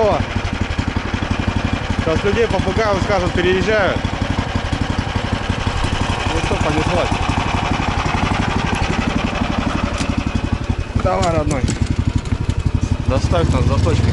готова. Сейчас людей попугаю, скажут, переезжают. Ну что, понеслась. Давай, родной. Доставь нас за точкой.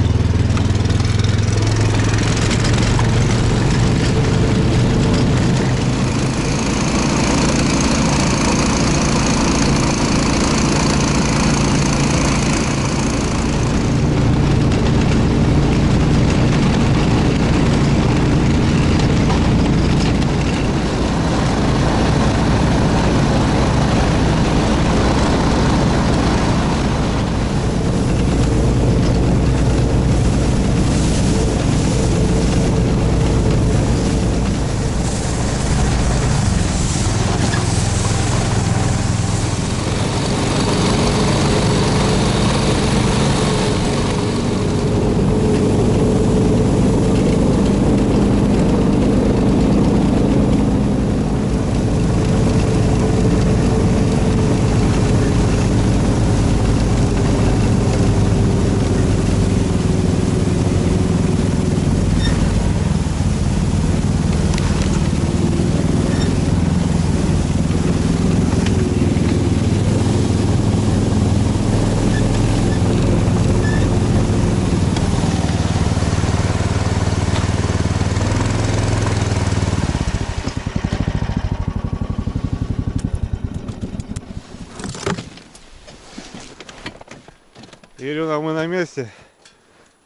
Ирина, мы на месте,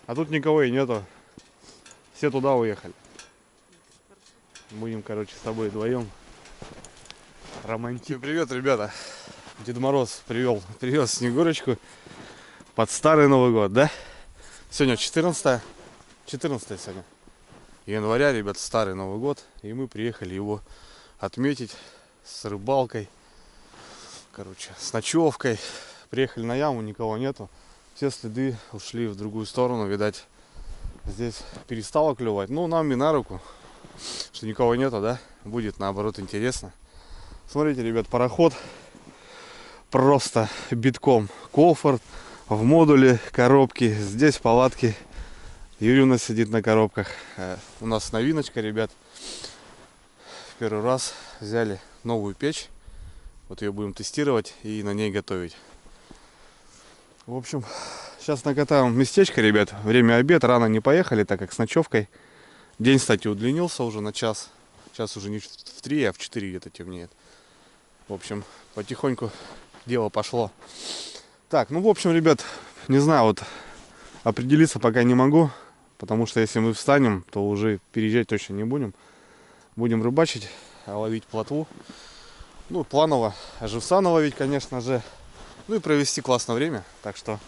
а тут никого и нету. Все туда уехали. Будем, короче, с тобой вдвоем. Романтик. Привет, ребята. Дед Мороз привез Снегурочку под старый Новый год, да? Сегодня 14 сегодня января, ребят, старый Новый год. И мы приехали его отметить с рыбалкой, короче, с ночевкой. Приехали на яму, никого нету. Все следы ушли в другую сторону, видать, здесь перестало клевать. Ну, нам и на руку, что никого нету, да? Будет, наоборот, интересно. Смотрите, ребят, пароход просто битком. Кофр в модуле, коробки. Здесь палатки. Юрьевна сидит на коробках. У нас новиночка, ребят. В первый раз взяли новую печь. Вот ее будем тестировать и на ней готовить. В общем, сейчас накатаем местечко, ребят. Время обед, рано не поехали, так как с ночевкой. День, кстати, удлинился уже на час. Сейчас уже не в 3, а в 4 где-то темнеет. В общем, потихоньку дело пошло. Так, ну, в общем, ребят, не знаю, вот определиться пока не могу. Потому что если мы встанем, то уже переезжать точно не будем. Будем рыбачить, ловить плотву. Ну, планово, живца наловить, конечно же. Ну и провести классное время. Так что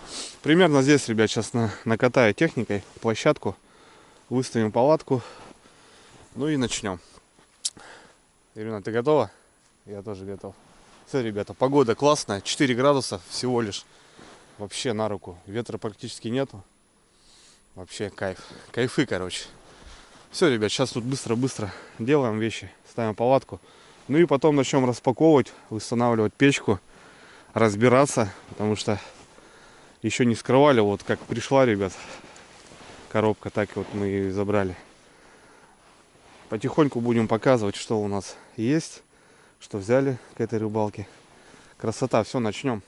примерно здесь, ребят, сейчас накатаю техникой площадку. Выставим палатку. Ну и начнем. Ирина, ты готова? Я тоже готов. Все, ребята, погода классная. 4 градуса всего лишь. Вообще на руку. Ветра практически нету. Вообще кайф. Кайфы, короче. Все, ребят, сейчас тут быстро-быстро делаем вещи. Ставим палатку. Ну и потом начнем распаковывать, устанавливать печку. Разбираться, потому что еще не скрывали, вот как пришла, ребят, коробка, так вот мы ее и забрали. Потихоньку будем показывать, что у нас есть, что взяли к этой рыбалке. Красота, все, начнем.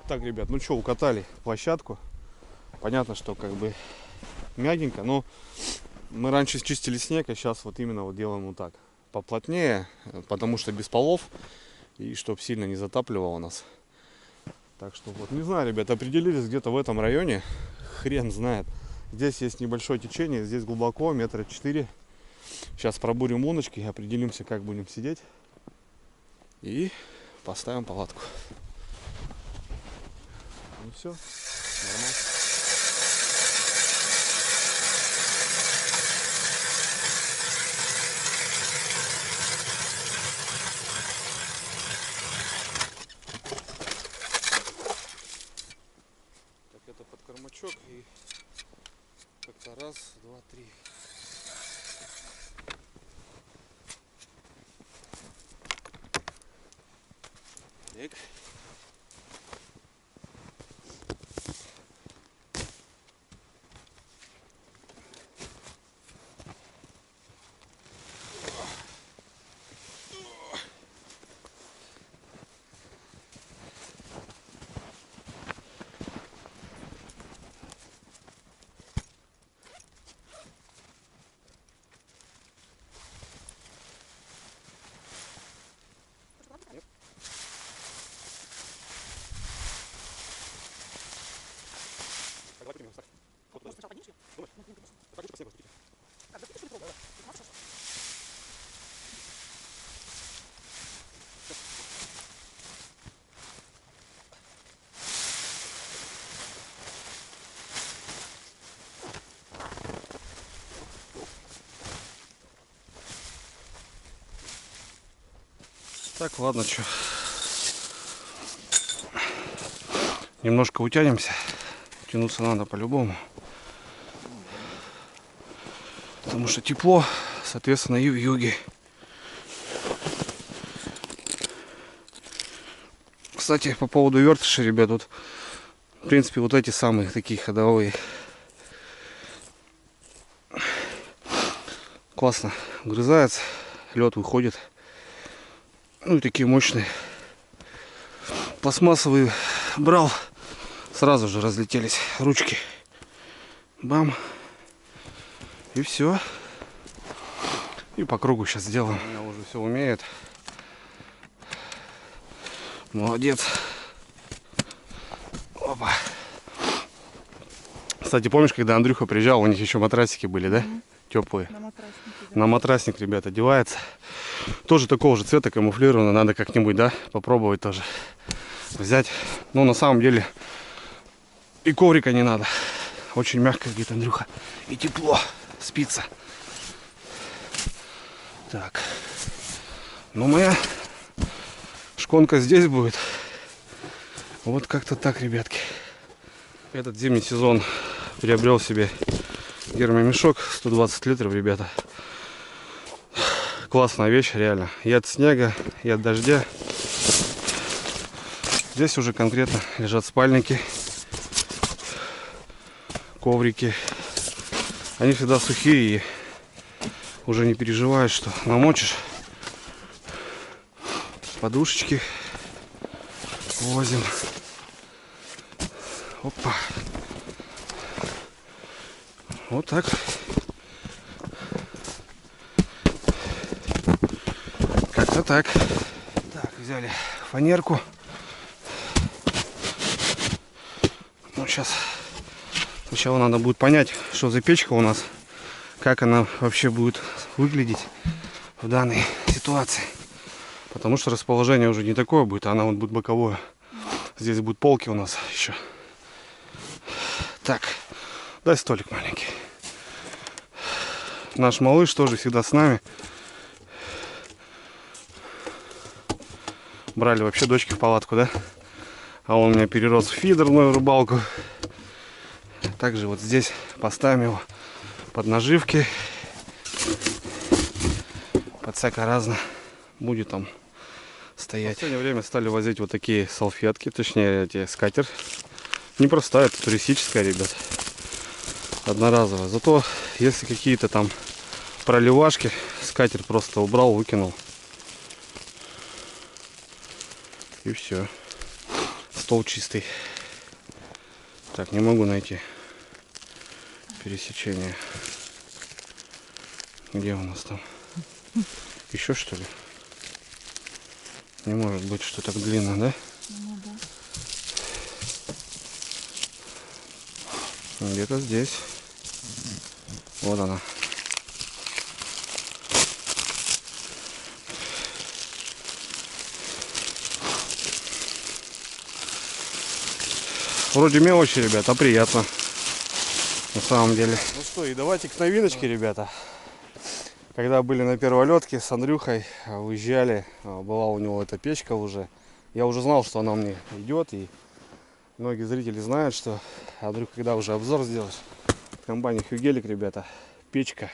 Так, ребят, ну что, укатали площадку. Понятно, что как бы мягенько, но мы раньше чистили снег, а сейчас вот именно вот делаем вот так. Поплотнее, потому что без полов. И чтоб сильно не затапливало нас. Так что вот, не знаю, ребят, определились где-то в этом районе. Хрен знает. Здесь есть небольшое течение, здесь глубоко, 4 метра. Сейчас пробурим луночки и определимся, как будем сидеть. И поставим палатку. Ну все, нормально. Так, это под кормачок и как-то раз, два, три. Так. Так, ладно, что. Немножко утянемся. Тянуться надо по-любому. Потому что тепло, соответственно, и в юге. Кстати, по поводу вертышей, ребят, вот, в принципе, вот эти самые такие ходовые. Классно вгрызается, лед выходит. Ну и такие мощные. Пластмассовые брал, сразу же разлетелись ручки. Бам. И все. И по кругу сейчас сделаем. У меня уже все умеет. Молодец. Опа. Кстати, помнишь, когда Андрюха приезжал, у них еще матрасики были, да? Теплые. На матрасник, ребят, одевается. Тоже такого же цвета, камуфлированно. Надо как-нибудь, да, попробовать тоже взять. Но на самом деле и коврика не надо. Очень мягко, говорит Андрюха. И тепло. Спится. Так. Ну, моя шконка здесь будет. Вот как-то так, ребятки. Этот зимний сезон приобрел себе гермомешок 120 литров, ребята. Классная вещь, реально. И от снега, и от дождя. Здесь уже конкретно лежат спальники, коврики. Они всегда сухие и уже не переживаешь, что намочишь. Подушечки возим. Опа. Вот так. Как-то так. Так, взяли фанерку. Ну, сейчас сначала надо будет понять, что за печка у нас, как она вообще будет выглядеть в данной ситуации. Потому что расположение уже не такое будет, а она вот будет боковое. Здесь будут полки у нас еще. Так, дай столик маленький. Наш малыш тоже всегда с нами. Брали вообще дочки в палатку, да? А он у меня перерос в фидерную рыбалку. Также вот здесь поставим его под наживки. Под всяко разно будет там стоять. В последнее время стали возить вот такие салфетки, точнее эти скатерть. Не простая, это туристическая, ребят. Одноразовая. Зато если какие-то там проливашки, скатерть просто убрал, выкинул. И все. стол чистый. Так, не могу найти пересечение. Где у нас там? Еще что ли? Не может быть, что так длинно, да? Ну да. Где-то здесь. Вот она. Вроде мелочи, ребят, а приятно. На самом деле. Ну что, и давайте к новиночке, ребята. Когда были на перволетке с Андрюхой, уезжали, была у него эта печка уже. Я уже знал, что она мне идет, и многие зрители знают, что Андрюха, когда уже обзор сделаешь, компания Хюгелик, ребята, печка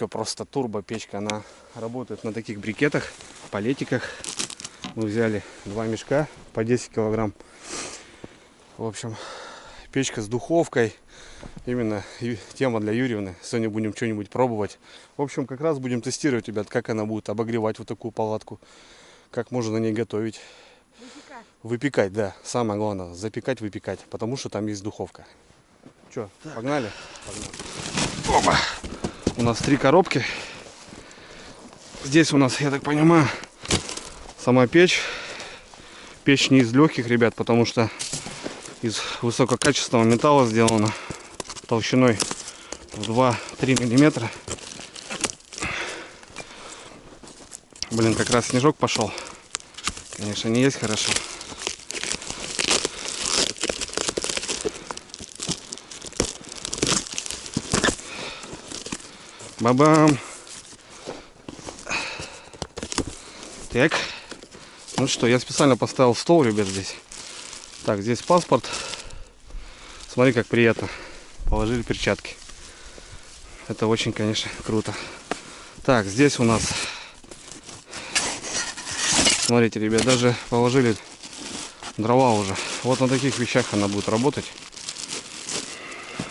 просто турбо печка, она работает на таких брикетах, палетиках. Мы взяли 2 мешка по 10 килограмм. В общем, печка с духовкой. Именно тема для Юрьевны. Сегодня будем что-нибудь пробовать. В общем, как раз будем тестировать, ребят, как она будет обогревать вот такую палатку. Как можно на ней готовить. Выпекать, да. Самое главное, запекать, выпекать. Потому что там есть духовка. Че, погнали? Погнали. Опа. У нас 3 коробки. Здесь у нас, я так понимаю, сама печь. Печь не из легких, ребят, потому что из высококачественного металла сделана, толщиной в 2-3 миллиметра. Блин, как раз снежок пошел. Конечно, не есть хорошо. Бабам. Так. Ну что, я специально поставил стол, ребят, здесь. Так, здесь паспорт. Смотри, как приятно. Положили перчатки. Это очень, конечно, круто. Так, здесь у нас, смотрите, ребят, даже положили дрова уже. Вот на таких вещах она будет работать.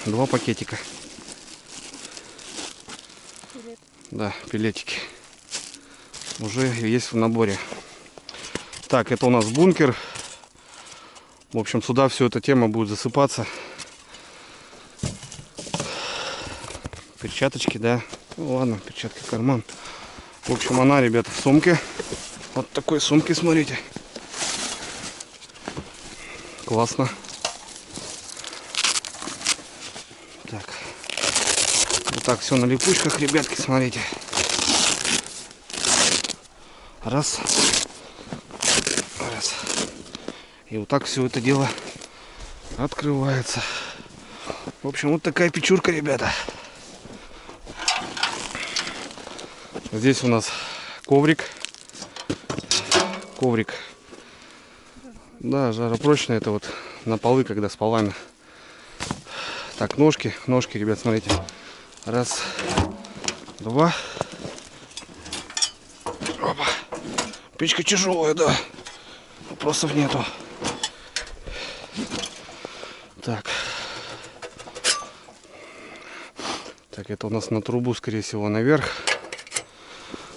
2 пакетика. Пилет. Да, пилетики. Уже есть в наборе. Так, это у нас бункер. В общем, сюда все эта тема будет засыпаться. Перчаточки, да. Ну ладно, перчатка, карман. В общем, она, ребята, в сумке. Вот такой сумки, смотрите. Классно. Так. Вот так все на липучках, ребятки, смотрите. Раз. Раз. И вот так все это дело открывается. В общем, вот такая печурка, ребята. Здесь у нас коврик. Коврик. Да, жаропрочный. Это вот на полы, когда с полами. Так, ножки. Ножки, ребят, смотрите. Раз, 2. Опа. Печка тяжелая, да. Вопросов нету. Так. Так, это у нас на трубу, скорее всего, наверх.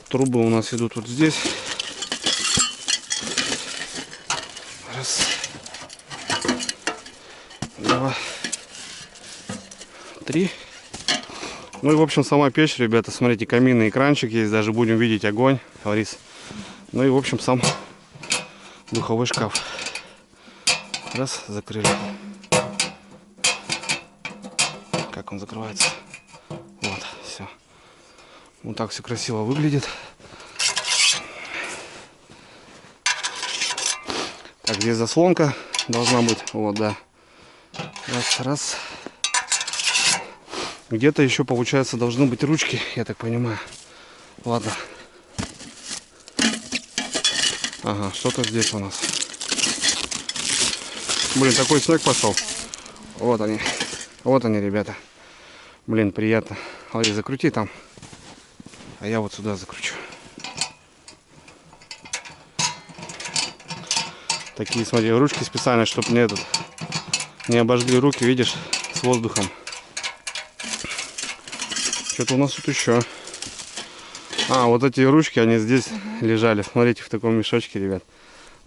Трубы у нас идут вот здесь. Раз. 2. 3. Ну и, в общем, сама печь, ребята, смотрите, каминный экранчик есть. Даже будем видеть огонь, Ларис. Ну и, в общем, сам духовой шкаф. Раз, закрыли. Как он закрывается? Вот, все. Вот так все красиво выглядит. Так, здесь заслонка должна быть. Вот, да. Раз, раз. Где-то еще, получается, должны быть ручки, я так понимаю. Ладно. Ага, что-то здесь у нас. Блин, такой снег пошел. Вот они. Вот они, ребята. Блин, приятно. Лари, закрути там. А я вот сюда закручу. Такие, смотри, ручки специально, чтобы мне не обожгли руки, видишь, с воздухом. Что-то у нас тут еще. А, вот эти ручки, они здесь лежали. Смотрите, в таком мешочке, ребят.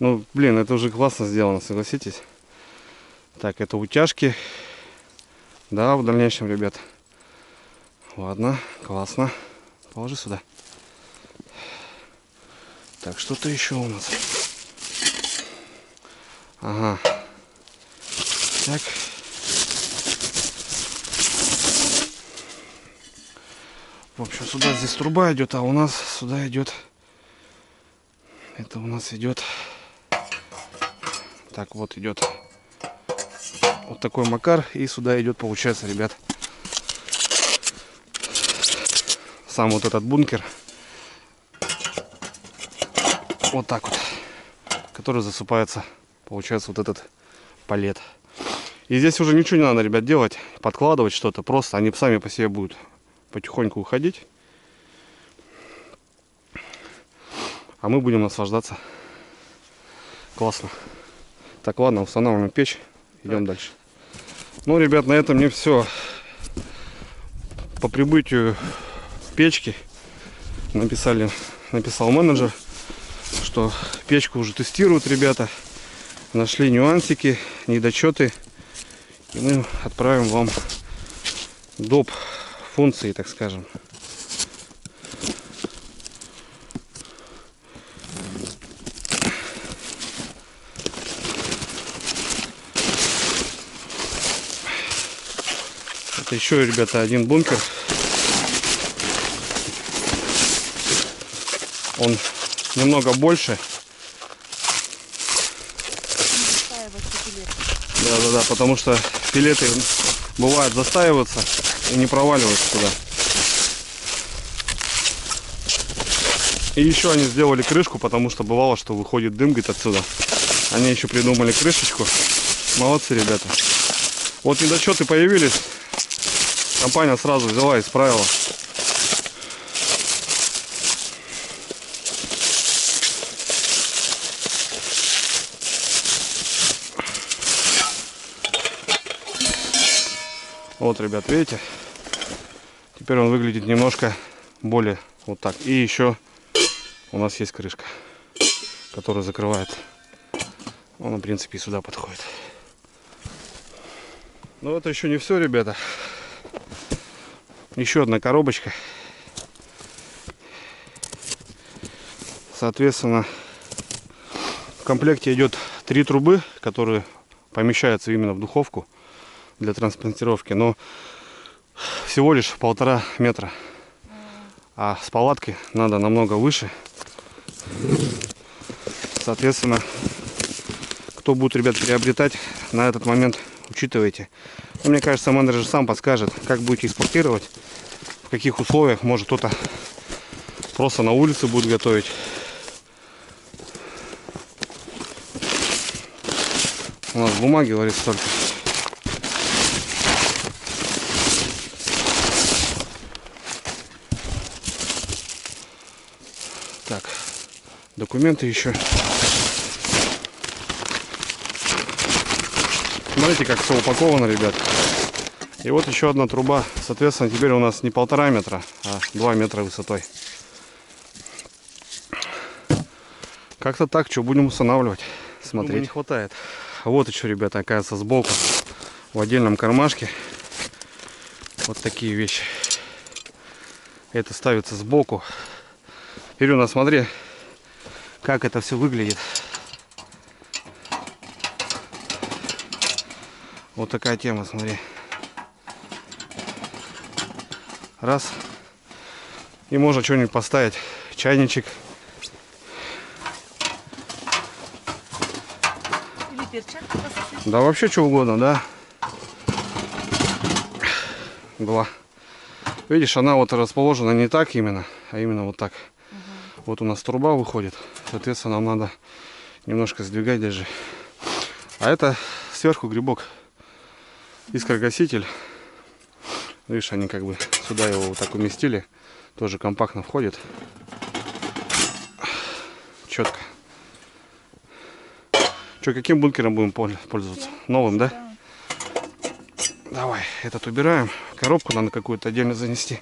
Ну, блин, это уже классно сделано, согласитесь. Так, это утяжки. Да, в дальнейшем, ребят. Ладно, классно. Положи сюда. Так, что-то еще у нас. Ага. Так. В общем, сюда здесь труба идет, а у нас сюда идет. Это у нас идет. Так, вот идет. Вот такой макар. И сюда идет, получается, ребят, сам вот этот бункер. Вот так вот. Который засыпается, получается, вот этот палет. И здесь уже ничего не надо, ребят, делать. Подкладывать что-то. Просто они сами по себе будут потихоньку уходить. А мы будем наслаждаться. Классно. Так, ладно, устанавливаем печь. Идем дальше. Ну, ребят, на этом не все. По прибытию печки написал менеджер, что печку уже тестируют ребята. Нашли нюансики, недочеты. И мы отправим вам доп. Функции, так скажем. Это еще, ребята, один бункер. Он немного больше. Да, потому что пилеты бывает застаиваются и не проваливаются туда. И еще они сделали крышку, потому что бывало, что выходит дым, говорит, отсюда. Они еще придумали крышечку. Молодцы, ребята. Вот недочеты появились. Компания сразу взяла и исправила. Вот, ребят, видите? Теперь он выглядит немножко более вот так. И еще у нас есть крышка, которая закрывает. Он, в принципе, и сюда подходит. Но это еще не все, ребята. Еще одна коробочка. Соответственно, в комплекте идет 3 трубы, которые помещаются именно в духовку для транспортировки, но всего лишь 1,5 метра. А с палаткой надо намного выше. Соответственно, кто будет, ребят, приобретать, на этот момент учитывайте. Но мне кажется, менеджер сам подскажет, как будете экспортировать, в каких условиях. Может, кто-то просто на улице будет готовить. У нас бумаги, говорит, столько. Так, документы еще. Смотрите, как все упаковано, ребят. И вот еще одна труба. Соответственно, теперь у нас не 1,5 метра, а 2 метра высотой. Как-то так, что будем устанавливать. Смотреть. Думаю, не хватает. Вот еще, ребята, оказывается, сбоку в отдельном кармашке вот такие вещи. Это ставится сбоку. Ирина, смотри, как это все выглядит. Вот такая тема, смотри. Раз. И можно что-нибудь поставить. Чайничек. Или перчатки посадить. Да вообще что угодно, да. Была. Видишь, она вот расположена не так именно, а именно вот так. Угу. Вот у нас труба выходит. Соответственно, нам надо немножко сдвигать даже. А это сверху грибок. Искрогаситель. Видишь, они как бы сюда его вот так уместили. Тоже компактно входит. Четко. Что, каким бункером будем пользоваться? Новым, да? Давай, этот убираем. Коробку надо какую-то отдельно занести.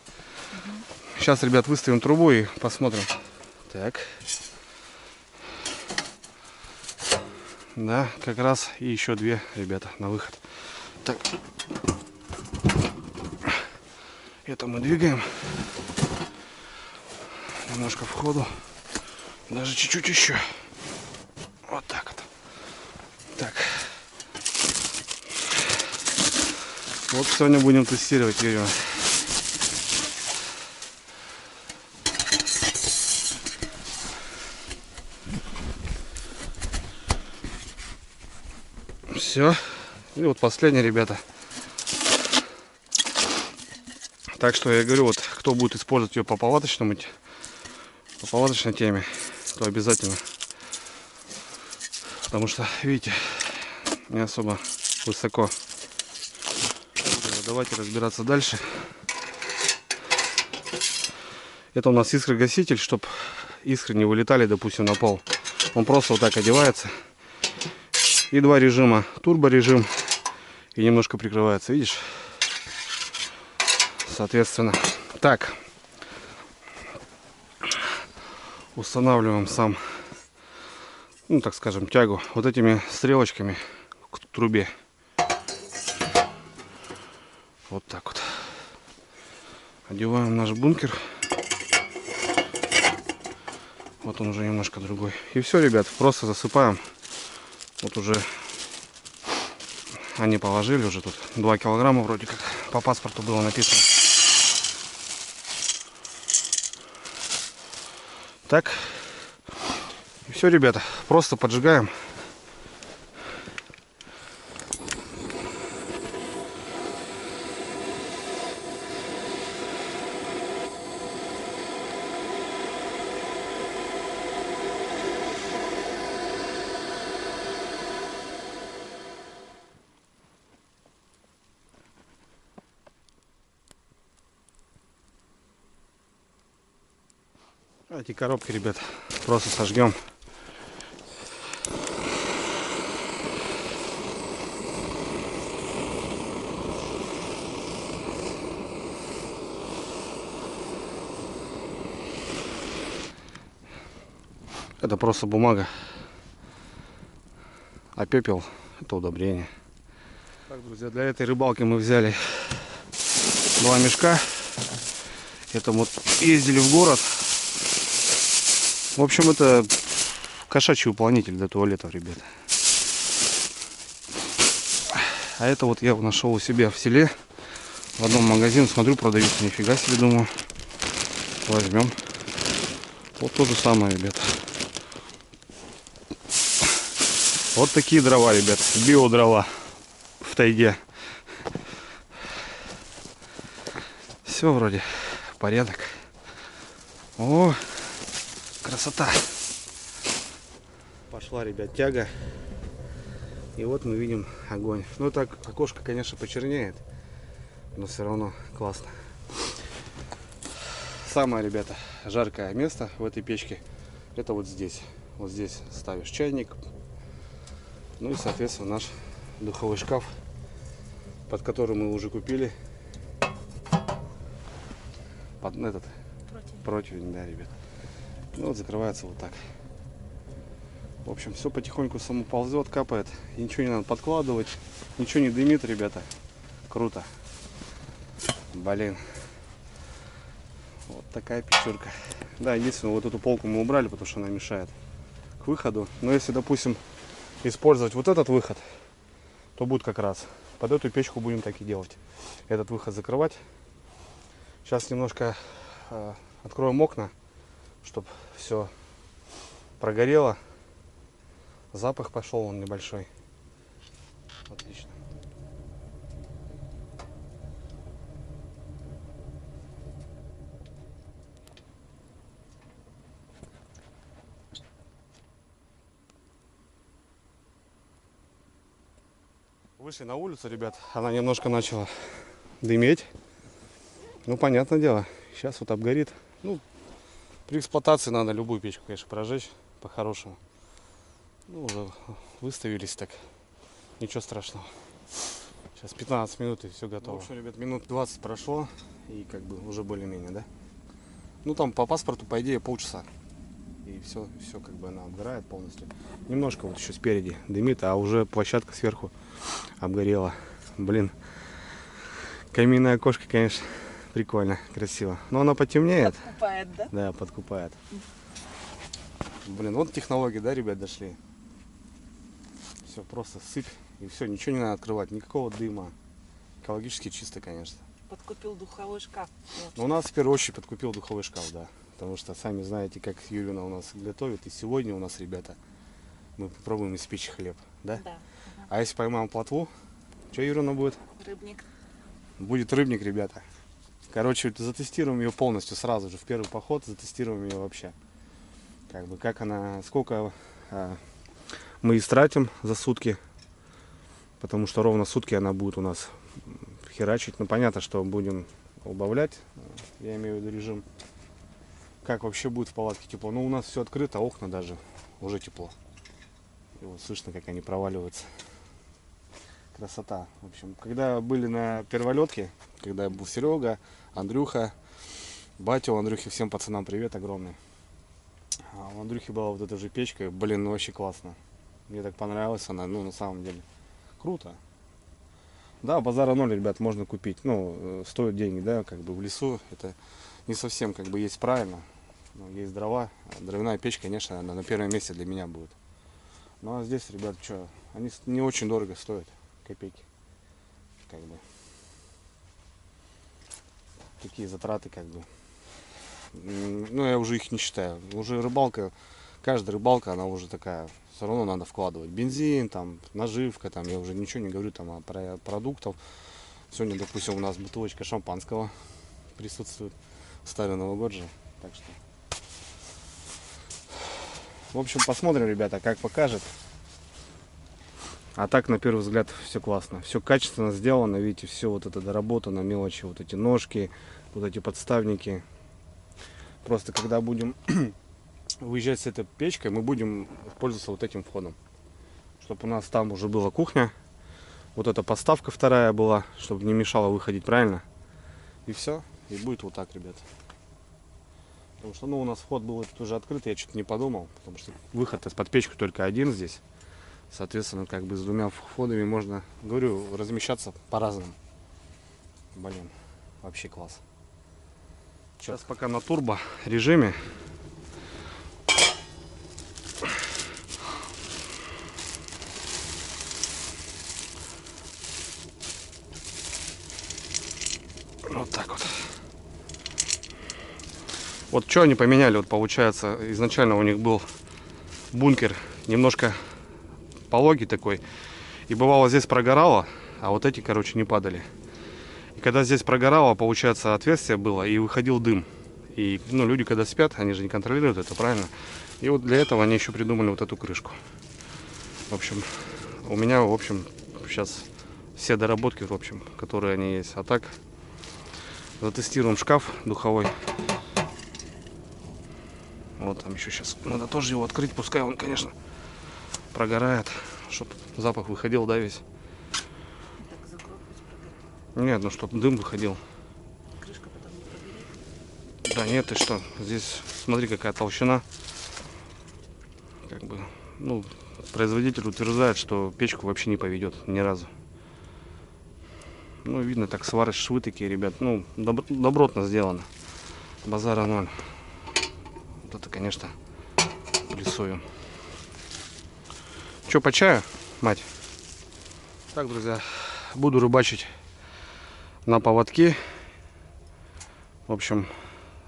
Сейчас, ребят, выставим трубу и посмотрим. Так. Да, как раз и еще две, ребята, на выход. Так. Это мы двигаем. Немножко в ходу. Даже чуть-чуть еще. Вот так вот. Так. Вот сегодня будем тестировать ее. Все. И вот последний, ребята. Так что я говорю, вот кто будет использовать ее по палаточной теме, то обязательно. Потому что, видите, не особо высоко. Давайте разбираться дальше. Это у нас искрогаситель, чтобы искры не вылетали, допустим, на пол. Он просто вот так одевается. И два режима. Турборежим и немножко прикрывается, видишь? Соответственно. Так. Устанавливаем сам, ну так скажем, тягу вот этими стрелочками к трубе. Вот так вот. Одеваем наш бункер. Вот он уже немножко другой. И все, ребят, просто засыпаем. Вот уже они положили, уже тут 2 килограмма вроде как по паспорту было написано. Так. И все, ребята, просто поджигаем. Эти коробки, ребят, просто сожгем. Это просто бумага, а пепел — это удобрение. Так, друзья, для этой рыбалки мы взяли 2 мешка. Это вот ездили в город. В общем, это кошачий уполнитель для туалетов, ребята. А это вот я нашел у себя в селе. В одном магазине, смотрю, продаются. Нифига себе, думаю. Возьмем. Вот то же самое, ребята. Вот такие дрова, ребят. Биодрова в тайге. Все вроде порядок. О, красота. Пошла, ребят, тяга. И вот мы видим огонь. Ну так, окошко, конечно, почернеет, но все равно классно. Самое, ребята, жаркое место в этой печке — это вот здесь. Вот здесь ставишь чайник. Ну и, соответственно, наш духовой шкаф, под который мы уже купили под этот противень, да, ребят. Ну вот закрывается вот так. В общем, все потихоньку само ползет, капает. И ничего не надо подкладывать. Ничего не дымит, ребята. Круто. Блин. Вот такая печурка. Да, единственное, вот эту полку мы убрали, потому что она мешает к выходу. Но если, допустим, использовать вот этот выход, то будет как раз. Под эту печку будем так и делать. Этот выход закрывать. Сейчас немножко откроем окна, чтобы все прогорело. Запах пошел, он небольшой. Отлично. Вышли на улицу, ребят. Она немножко начала дыметь. Ну, понятное дело. Сейчас вот обгорит. Ну, при эксплуатации надо любую печку, конечно, прожечь по-хорошему. Ну, уже выставились так. Ничего страшного. Сейчас 15 минут и все готово. В общем, ребят, минут 20 прошло. И как бы уже более-менее, да? Ну, там по паспорту, по идее, полчаса. и все как бы она обгорает полностью. Немножко вот еще спереди дымит, а уже площадка сверху обгорела. Блин, каминное окошко, конечно, прикольно, красиво. Но оно потемнеет. Подкупает, да? Да, подкупает. Блин, вот технологии, да, ребят, дошли. Все, просто сыпь, и все, ничего не надо открывать, никакого дыма. Экологически чисто, конечно. Подкупил духовой шкаф. Вот. Но у нас в первую очередь подкупил духовой шкаф, да. Потому что сами знаете, как Юрина у нас готовит. И сегодня у нас, ребята, мы попробуем испечь хлеб, да? Да. А если поймаем плотву, что Юрина будет? Рыбник. Будет рыбник, ребята. Короче, затестируем ее полностью сразу же, в первый поход затестируем ее вообще. Как бы, как она, сколько мы истратим за сутки. Потому что ровно сутки она будет у нас херачить. Ну, понятно, что будем убавлять, я имею в виду режим. Как вообще будет в палатке тепло. Ну, у нас все открыто, окна даже, уже тепло. И вот слышно, как они проваливаются. Красота. В общем, когда были на перволетке, когда был Серега, Андрюха, батя у Андрюхи, всем пацанам привет огромный. А у Андрюхи была вот эта же печка, блин, ну вообще классно. Мне так понравилась она, ну на самом деле. Круто. Да, базара ноль, ребят, можно купить. Ну, стоит деньги, да, как бы в лесу. Это не совсем как бы есть правильно. Но есть дрова. Дровяная печь, конечно, она на первом месте для меня будет. Ну а здесь, ребят, что, они не очень дорого стоят. Копейки. Как бы. Такие затраты, как бы. Ну, я уже их не считаю. Уже рыбалка, каждая рыбалка, она уже такая, все равно надо вкладывать. Бензин, там, наживка, там, я уже ничего не говорю там про продуктов. Сегодня, допустим, у нас бутылочка шампанского присутствует. Старый Новый год же. Так что. В общем, посмотрим, ребята, как покажет. А так, на первый взгляд, все классно. Все качественно сделано, видите, все вот это доработано, мелочи, вот эти ножки, вот эти подставники. Просто когда будем выезжать с этой печкой, мы будем пользоваться вот этим входом. Чтобы у нас там уже была кухня. Вот эта подставка вторая была, чтобы не мешало выходить, правильно? И все. И будет вот так, ребят. Потому что, ну, у нас вход был этот уже открытый, я что-то не подумал. Потому что выход из-под печки только один здесь. Соответственно, как бы с двумя входами можно, говорю, размещаться по-разному. Блин, вообще класс. Сейчас пока на турбо режиме. Вот так вот. Вот что они поменяли, вот получается, изначально у них был бункер немножко пологий такой. И бывало здесь прогорало, а вот эти, короче, не падали. И когда здесь прогорало, получается, отверстие было и выходил дым. И, ну, люди, когда спят, они же не контролируют это, правильно? И вот для этого они еще придумали вот эту крышку. В общем, у меня, в общем, сейчас все доработки, в общем, которые они есть. А так, затестируем шкаф духовой. Вот там еще сейчас надо тоже его открыть, пускай он, конечно, прогорает, чтобы запах выходил, да, весь. Так закрой, пусть прогорит. Нет, ну чтобы дым выходил. Крышка потом не прогорит. Да нет, ты что, здесь смотри какая толщина. Как бы, ну, производитель утверждает, что печку вообще не поведет ни разу. Ну, видно, так свары, швы такие, ребят, ну, добротно сделано. Базара ноль. Вот это, конечно, плюсую. Че, по чаю, мать? Так, друзья, буду рыбачить на поводке. В общем,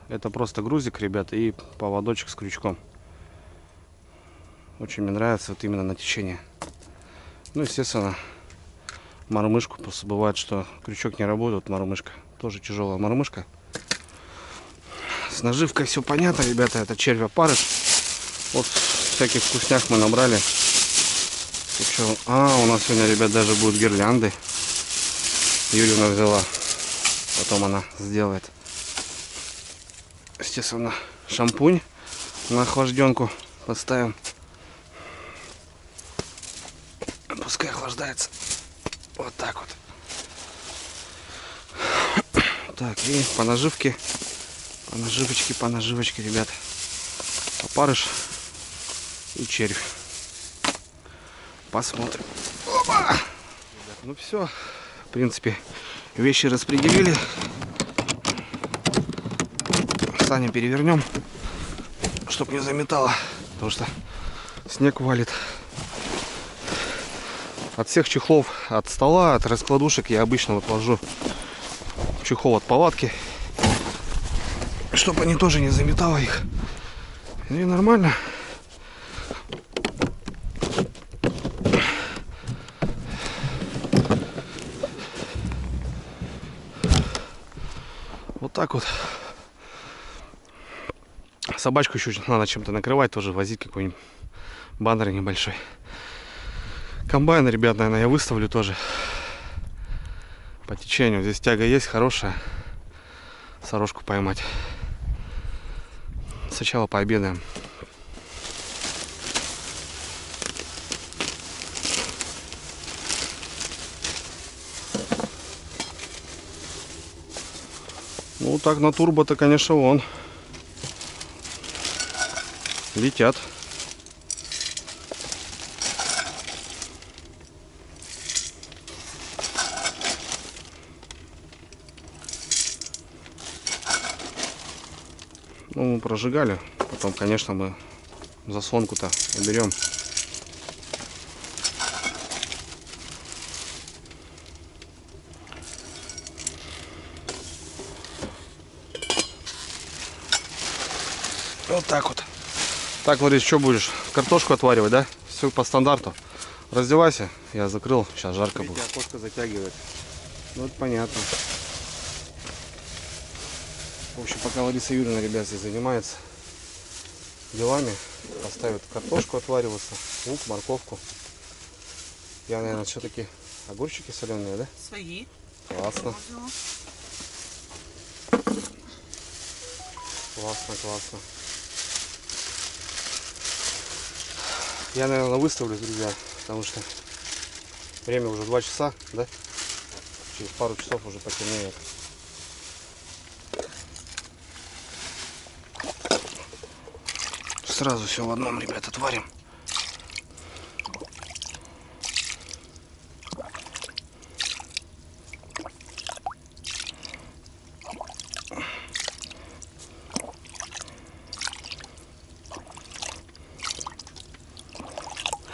это просто грузик, ребят, и поводочек с крючком. Очень мне нравится вот именно на течение. Ну, естественно, мормышку. Просто бывает, что крючок не работает. Мормышка. Тоже тяжелая мормышка. С наживкой все понятно, ребята. Это червь опарыш. Вот всяких вкуснях мы набрали. У нас сегодня, ребят, даже будут гирлянды. Юрина взяла. Потом она сделает. Естественно, шампунь на охлажденку поставим. Пускай охлаждается. Вот так вот. Так, и по наживке. По наживочке, ребят. опарыш и червь. Посмотрим. Опа! Ну все, в принципе, вещи распределили. Саню перевернем, чтоб не заметало, потому что снег валит. От всех чехлов, от стола, от раскладушек я обычно вот ложу чехол от палатки, чтобы они тоже не заметало их. И нормально. Вот так вот. Собачку еще надо чем-то накрывать, тоже возить какой-нибудь баннер небольшой. Комбайн, ребят, наверное, я выставлю тоже по течению. Здесь тяга есть хорошая. Сорожку поймать. Сначала пообедаем. Ну так на турбо-то, конечно, вон летят. Ну, мы прожигали. Потом, конечно, мы заслонку-то уберем. Вот так вот. Так, Ларис, что будешь? Картошку отваривать, да? Все по стандарту. Раздевайся. Я закрыл. Сейчас жарко будет. Окошко затягивает. Ну, это понятно. В общем, пока Лариса Юрьевна, ребят, здесь занимается делами, поставит картошку отвариваться, лук, морковку. Я, наверное, все-таки огурчики соленые, да? Свои. Классно. Классно, классно. Я, наверное, выставлю, друзья, потому что время уже 2 часа, да? Через пару часов уже потемнеет. Сразу все в одном, ребят, отварим.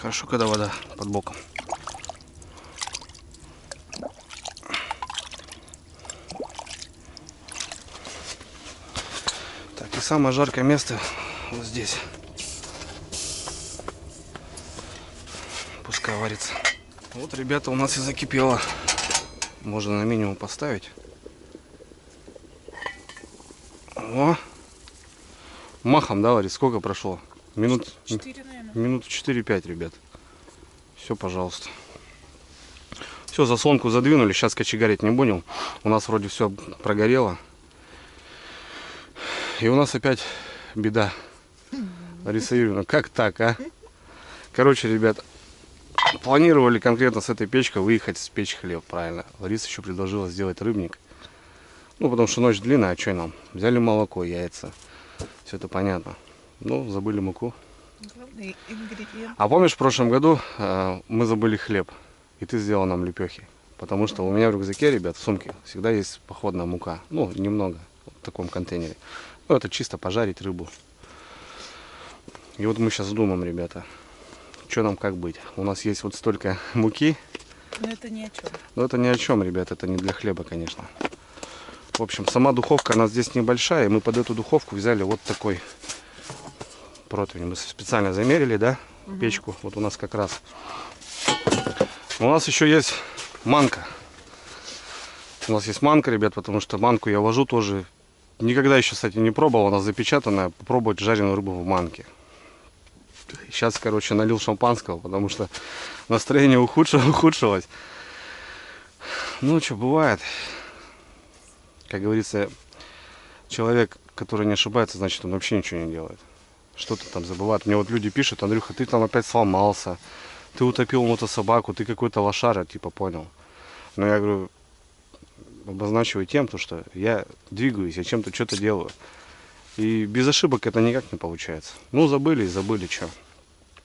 Хорошо, когда вода под боком. Так, и самое жаркое место вот здесь. Пускай варится. Вот, ребята, у нас и закипело. Можно на минимум поставить. О! Махом, да, Ларис? Сколько прошло? Минут 4, наверное. минут 4-5, ребят. Все, пожалуйста. Все, заслонку задвинули. Сейчас кочегарить не будем. У нас вроде все прогорело. И у нас опять беда. Лариса Юрьевна, как так, а? Короче, ребят, планировали конкретно с этой печкой выехать спечь хлеб, правильно. Лариса еще предложила сделать рыбник. Ну, потому что ночь длинная, а что нам? Взяли молоко, яйца. Все это понятно. Ну, забыли муку. Главный ингредиент. А помнишь, в прошлом году мы забыли хлеб, и ты сделал нам лепехи? Потому что у меня в рюкзаке, ребят, в сумке всегда есть походная мука. Ну, немного, в таком контейнере. Ну, это чисто пожарить рыбу. И вот мы сейчас думаем, ребята, что нам как быть. У нас есть вот столько муки. Но это ни о чем. Но это ни о чем, ребят, это не для хлеба, конечно. В общем, сама духовка, она здесь небольшая, и мы под эту духовку взяли вот такой противень. Мы специально замерили, да, печку. Вот у нас как раз. У нас еще есть манка. У нас есть манка, ребят, потому что манку я вожу тоже. Никогда еще, кстати, не пробовал. Она запечатанная. Попробовать жареную рыбу в манке. Сейчас, короче, налил шампанского, потому что настроение ухудшилось. Ну, что, бывает. Как говорится, человек, который не ошибается, значит, он вообще ничего не делает. Что-то там забывает. Мне вот люди пишут: Андрюха, ты там опять сломался, ты утопил мотособаку, ты какой-то лошара, типа, понял. Но я говорю, обозначиваю тем, что я двигаюсь, я чем-то что-то делаю. И без ошибок это никак не получается. Ну, забыли и забыли, что.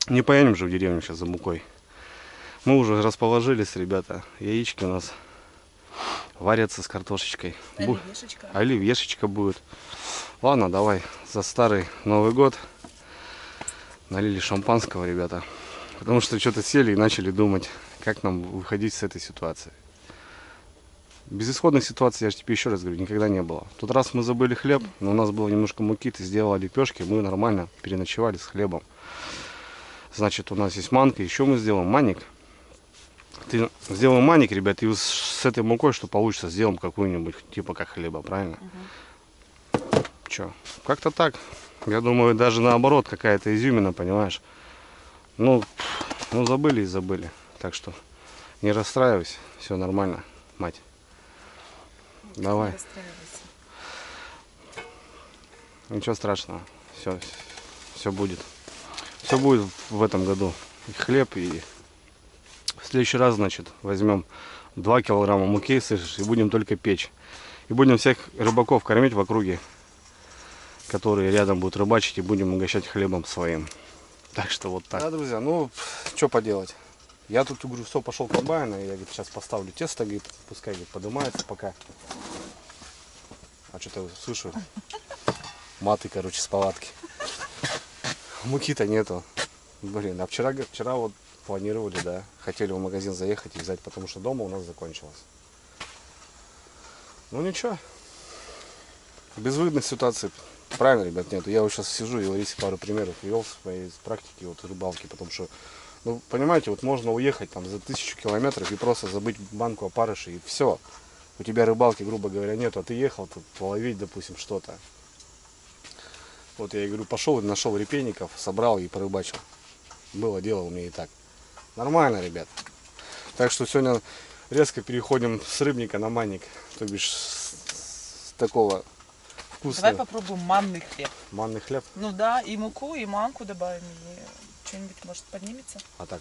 Не поедем же в деревню сейчас за мукой. Мы уже расположились, ребята. Яички у нас варятся с картошечкой. Оливешечка. Оливьешечка будет. Ладно, давай за старый Новый год налили шампанского, ребята. Потому что что-то сели и начали думать, как нам выходить с этой ситуации. Безысходной ситуации, я же тебе еще раз говорю, никогда не было. В тот раз мы забыли хлеб, но у нас было немножко муки, ты сделала лепешки, мы нормально переночевали с хлебом. Значит, у нас есть манка, еще мы сделаем маник. Ты сделаем маник, ребят, и с этой мукой, что получится, сделаем какую-нибудь, типа как хлеба, правильно? Че, как-то так. Я думаю, даже наоборот, какая-то изюмина, понимаешь? Ну, забыли и забыли. Так что не расстраивайся, все нормально, мать. Давай. Не расстраивайся. Ничего страшного. Все будет. Все будет в этом году. И хлеб, и в следующий раз, значит, возьмем 2 килограмма муки, слышишь, и будем только печь. И будем всех рыбаков кормить в округе, которые рядом будут рыбачить, и будем угощать хлебом своим. Так что вот так. Да, друзья, ну, что поделать. Я тут, говорю, все, пошел комбайн, и я, говорит, сейчас поставлю тесто, говорит, пускай, говорит, поднимается пока. А что-то слышу, маты, короче, с палатки. Муки-то нету. Блин, а вчера вот планировали, да, хотели в магазин заехать и взять, потому что дома у нас закончилось. Ну ничего. Безвыгодной ситуации, правильно, ребят, нету. Я вот сейчас сижу и Ларисе пару примеров привел с моей практики вот рыбалки, потому что, ну, понимаете, вот можно уехать там за 1000 километров и просто забыть банку опарышей, и все. У тебя рыбалки, грубо говоря, нету, а ты ехал тут половить, допустим, что-то. Вот я и говорю, пошел и нашел репейников, собрал и порыбачил. Было дело у меня и так. Нормально, ребят. Так что сегодня резко переходим с рыбника на манник, то бишь с такого вкусного. Давай попробуем манный хлеб. Манный хлеб. Ну да, и муку, и манку добавим, и что-нибудь может поднимется. А так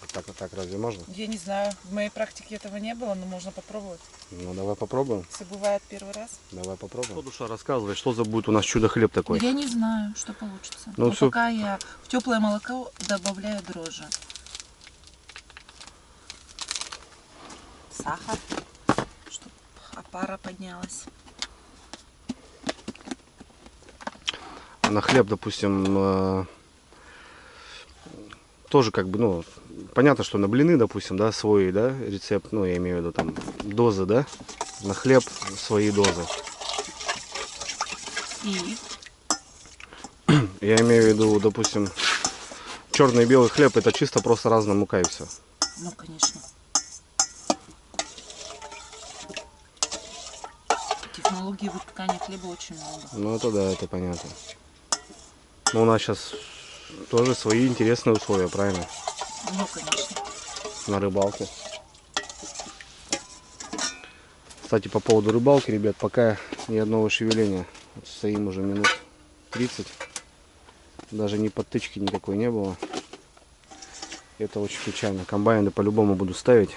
разве можно? Я не знаю, в моей практике этого не было, но можно попробовать. Ну давай попробуем. Все бывает первый раз. Давай попробуем. Что, душа, рассказывай, что за будет у нас чудо-хлеб такой? Я не знаю, что получится. Ну, Но всё. пока я в теплое молоко добавляю дрожжи. Сахар, чтобы опара поднялась. На хлеб, допустим, тоже как бы, ну, понятно, что на блины, допустим, да, свой, да, рецепт, ну, я имею в виду там дозы, да, на хлеб свои дозы. И Я имею в виду, допустим, черный и белый хлеб, это чисто просто разная мука и все. ну, конечно. Технологий выпекания хлеба очень много. Ну, это да, это понятно. Но у нас сейчас тоже свои интересные условия, правильно? Ну, конечно. На рыбалке. Кстати, по поводу рыбалки, ребят, пока ни одного шевеления. Вот стоим уже минут 30. Даже ни подтычки никакой не было. Это очень печально. Комбайны по-любому буду ставить.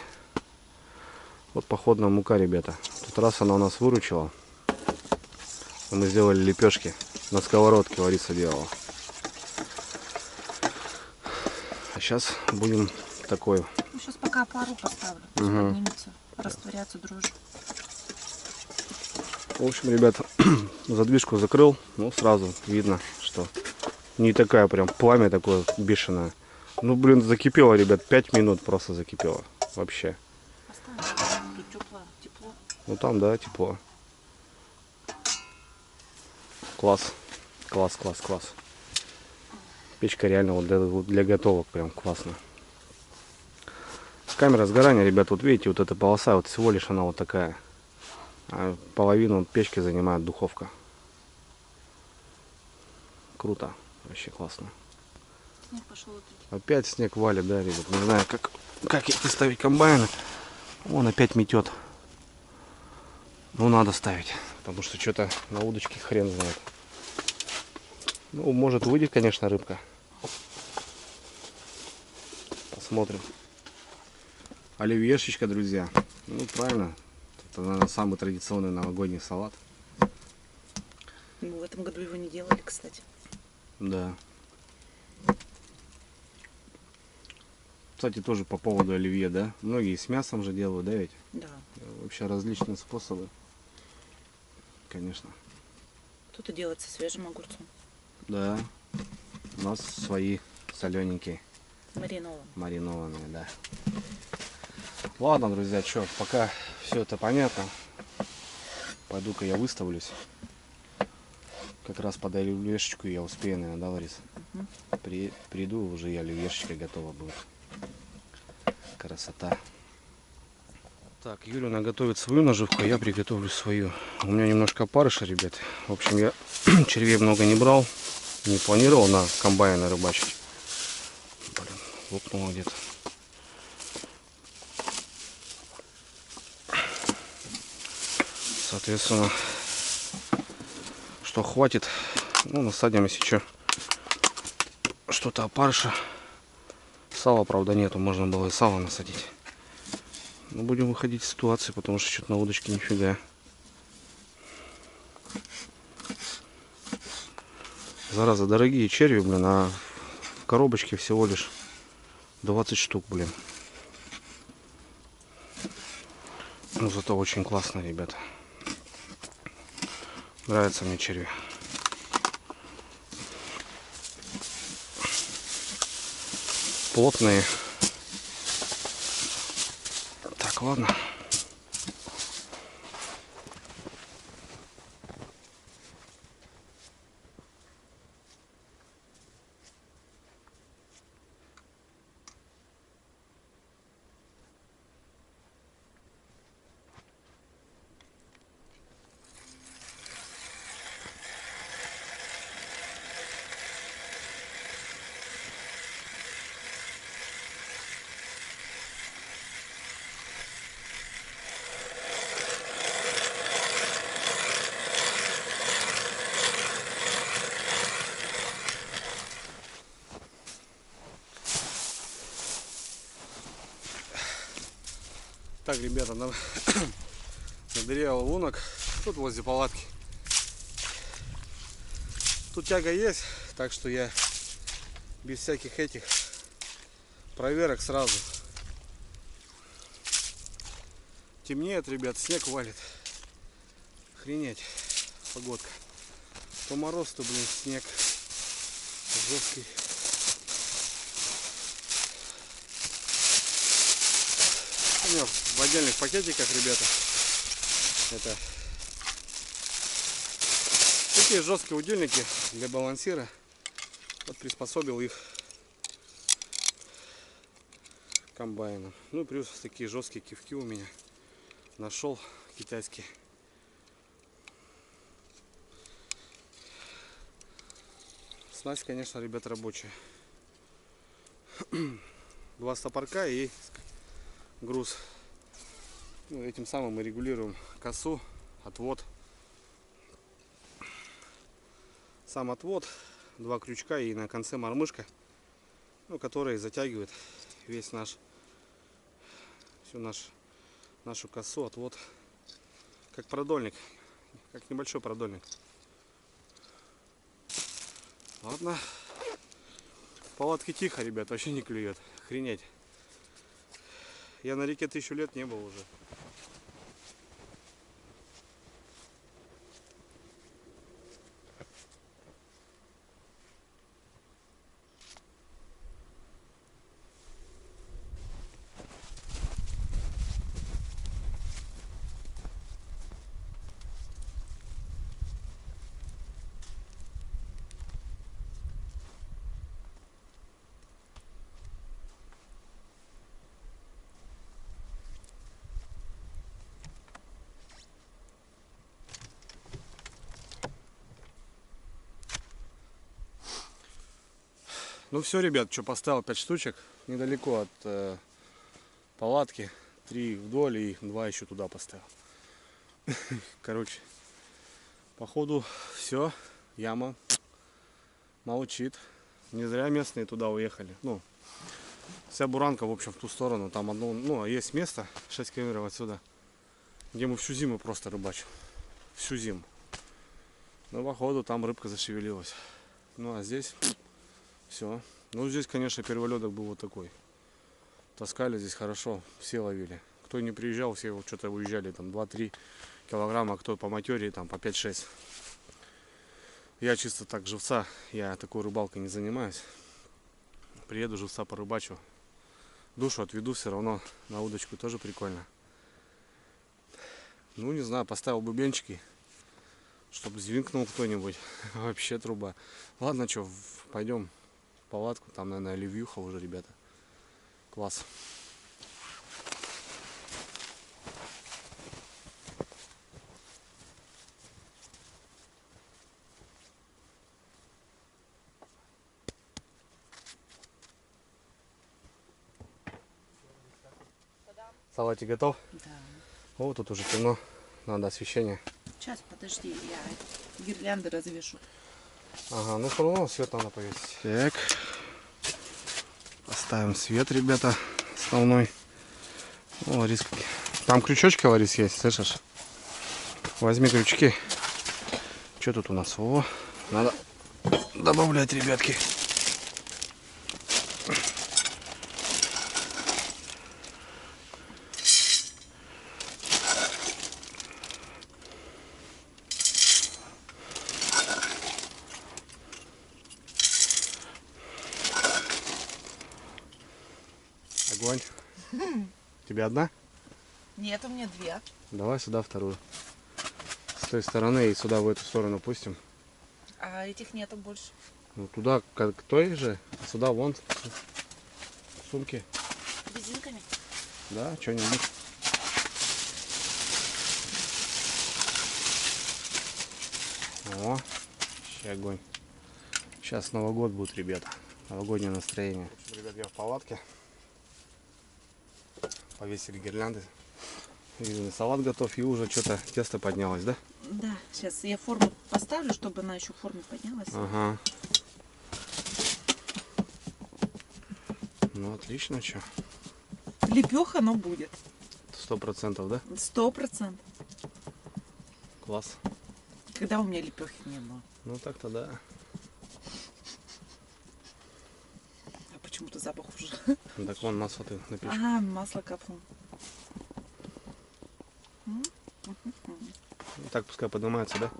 Вот походная мука, ребята. Тут раз она у нас выручила. Мы сделали лепешки. На сковородке Лариса делала. А сейчас будем такой. Ну, сейчас пока пару поставлю. Пусть поднимется, растворяться дрожжи. В общем, ребят, задвижку закрыл. Ну, сразу видно, что не такая прям пламя такое бешеное. Ну, блин, закипело, ребят, 5 минут просто закипело. Вообще. Поставим. Тут тепло. Ну, там, да, тепло. Класс. Класс. Печка реально вот для готовок прям классно. Камера сгорания, ребят, вот видите, вот эта полоса, вот всего лишь она вот такая. А половину печки занимает духовка. Круто. Вообще классно. Снег пошел опять. Опять снег валит, да, ребят. Не знаю, как идти ставить комбайны. Он опять метет. Ну, надо ставить. Потому что что-то на удочке хрен знает. Ну, может, выйдет, конечно, рыбка. Посмотрим. Оливьешечка, друзья. Ну, правильно. Это, наверное, самый традиционный новогодний салат. Мы в этом году его не делали, кстати. Да. Кстати, тоже по поводу оливье, да? Многие с мясом же делают, да ведь? Да. Вообще различные способы. Конечно. Кто-то делает со свежим огурцом. Да. У нас свои солененькие, Маринован. маринованные, да. Ладно, друзья, что, пока все это понятно, пойду-ка я выставлюсь. Как раз под оливьешечку я успею, наверное, да, Ларис? Приду, уже и оливьешечка готова будет. Красота. Так, Юлина готовит свою наживку, а я приготовлю свою. У меня немножко опарыша, ребят. В общем, я червей много не брал, не планировал на комбайне рыбачить. Блин, лопнуло где-то. Соответственно, что хватит, ну, насадим, если что, что-то опарыша. Сала, правда, нету, можно было и сало насадить. Но будем выходить из ситуации, потому что что-то на удочке нифига. Зараза, дорогие черви, блин, а в коробочке всего лишь 20 штук, блин. Ну, зато очень классно, ребята. Нравятся мне черви. Плотные. Так, ладно. Так, ребята, надырял лунок тут возле палатки. Тут тяга есть, так что я без всяких этих проверок сразу. Темнеет, ребят, снег валит. Охренеть, погодка. То мороз, то, блин, снег жесткий. У меня в отдельных пакетиках, ребята, это такие жесткие удильники для балансира. Вот приспособил их к комбайну. Ну и плюс такие жесткие кивки у меня нашел китайские. Снасть, конечно, ребят, рабочая. 2 стопорка и груз. Ну, этим самым мы регулируем косу, отвод. Сам отвод, 2 крючка и на конце мормышка, ну, которые затягивает весь нашу косу, отвод. Как продольник, как небольшой продольник. Ладно. В палатке тихо, ребят, вообще не клюет. Охренеть. Я на реке 1000 лет не был уже. Ну все, ребят, что, поставил 5 штучек недалеко от палатки. 3 вдоль и 2 еще туда поставил. Короче, походу все, яма молчит. Не зря местные туда уехали. Ну, вся Буранка, в общем, в ту сторону. Там одно, ну, есть место 6 километров отсюда, где мы всю зиму просто рыбачим. Всю зиму. Ну, походу, там рыбка зашевелилась. Ну, а здесь все. Ну, здесь, конечно, перволедок был вот такой. Таскали здесь хорошо, все ловили. Кто не приезжал, все вот что-то уезжали, там 2-3 килограмма, кто по материи, там по 5-6. Я чисто так живца, я такой рыбалкой не занимаюсь. Приеду, живца порыбачу. Душу отведу, все равно на удочку тоже прикольно. Ну, не знаю, поставил бубенчики, чтобы звинкнул кто-нибудь. Вообще труба. Ладно, что, пойдем в палатку. Там, наверное, оливьюха уже, ребята. Класс. Салатик готов? Да. О, тут уже темно. Надо освещение. Сейчас, подожди, я гирлянды развешу. Ага, ну все равно свет надо повесить. Так. Поставим свет, ребята, основной. О, Ларис. Там крючочки, Ларис, есть, слышишь? Возьми крючки. Что тут у нас? О, надо добавлять, ребятки. Огонь. Тебе одна? Нет, у меня 2. Давай сюда вторую. С той стороны и сюда в эту сторону пустим. А этих нету больше. Ну туда как той же, а сюда вон сумки. Резинками? Да, что-нибудь. О, вообще огонь. Сейчас Новый год будет, ребята. Новогоднее настроение. В общем, ребят, я в палатке. Повесили гирлянды. И салат готов, и уже что-то тесто поднялось, да? Да, сейчас я форму поставлю, чтобы она еще в форме поднялась. Ага. Ну отлично, что? Лепеха, но будет. 100%, да? 100%. Класс. Когда у меня лепехи не было. Ну так-то да. А почему-то запах уже. Ну, так вон масло ты на печку. Ага, масло капнуло. Так пускай поднимается, да?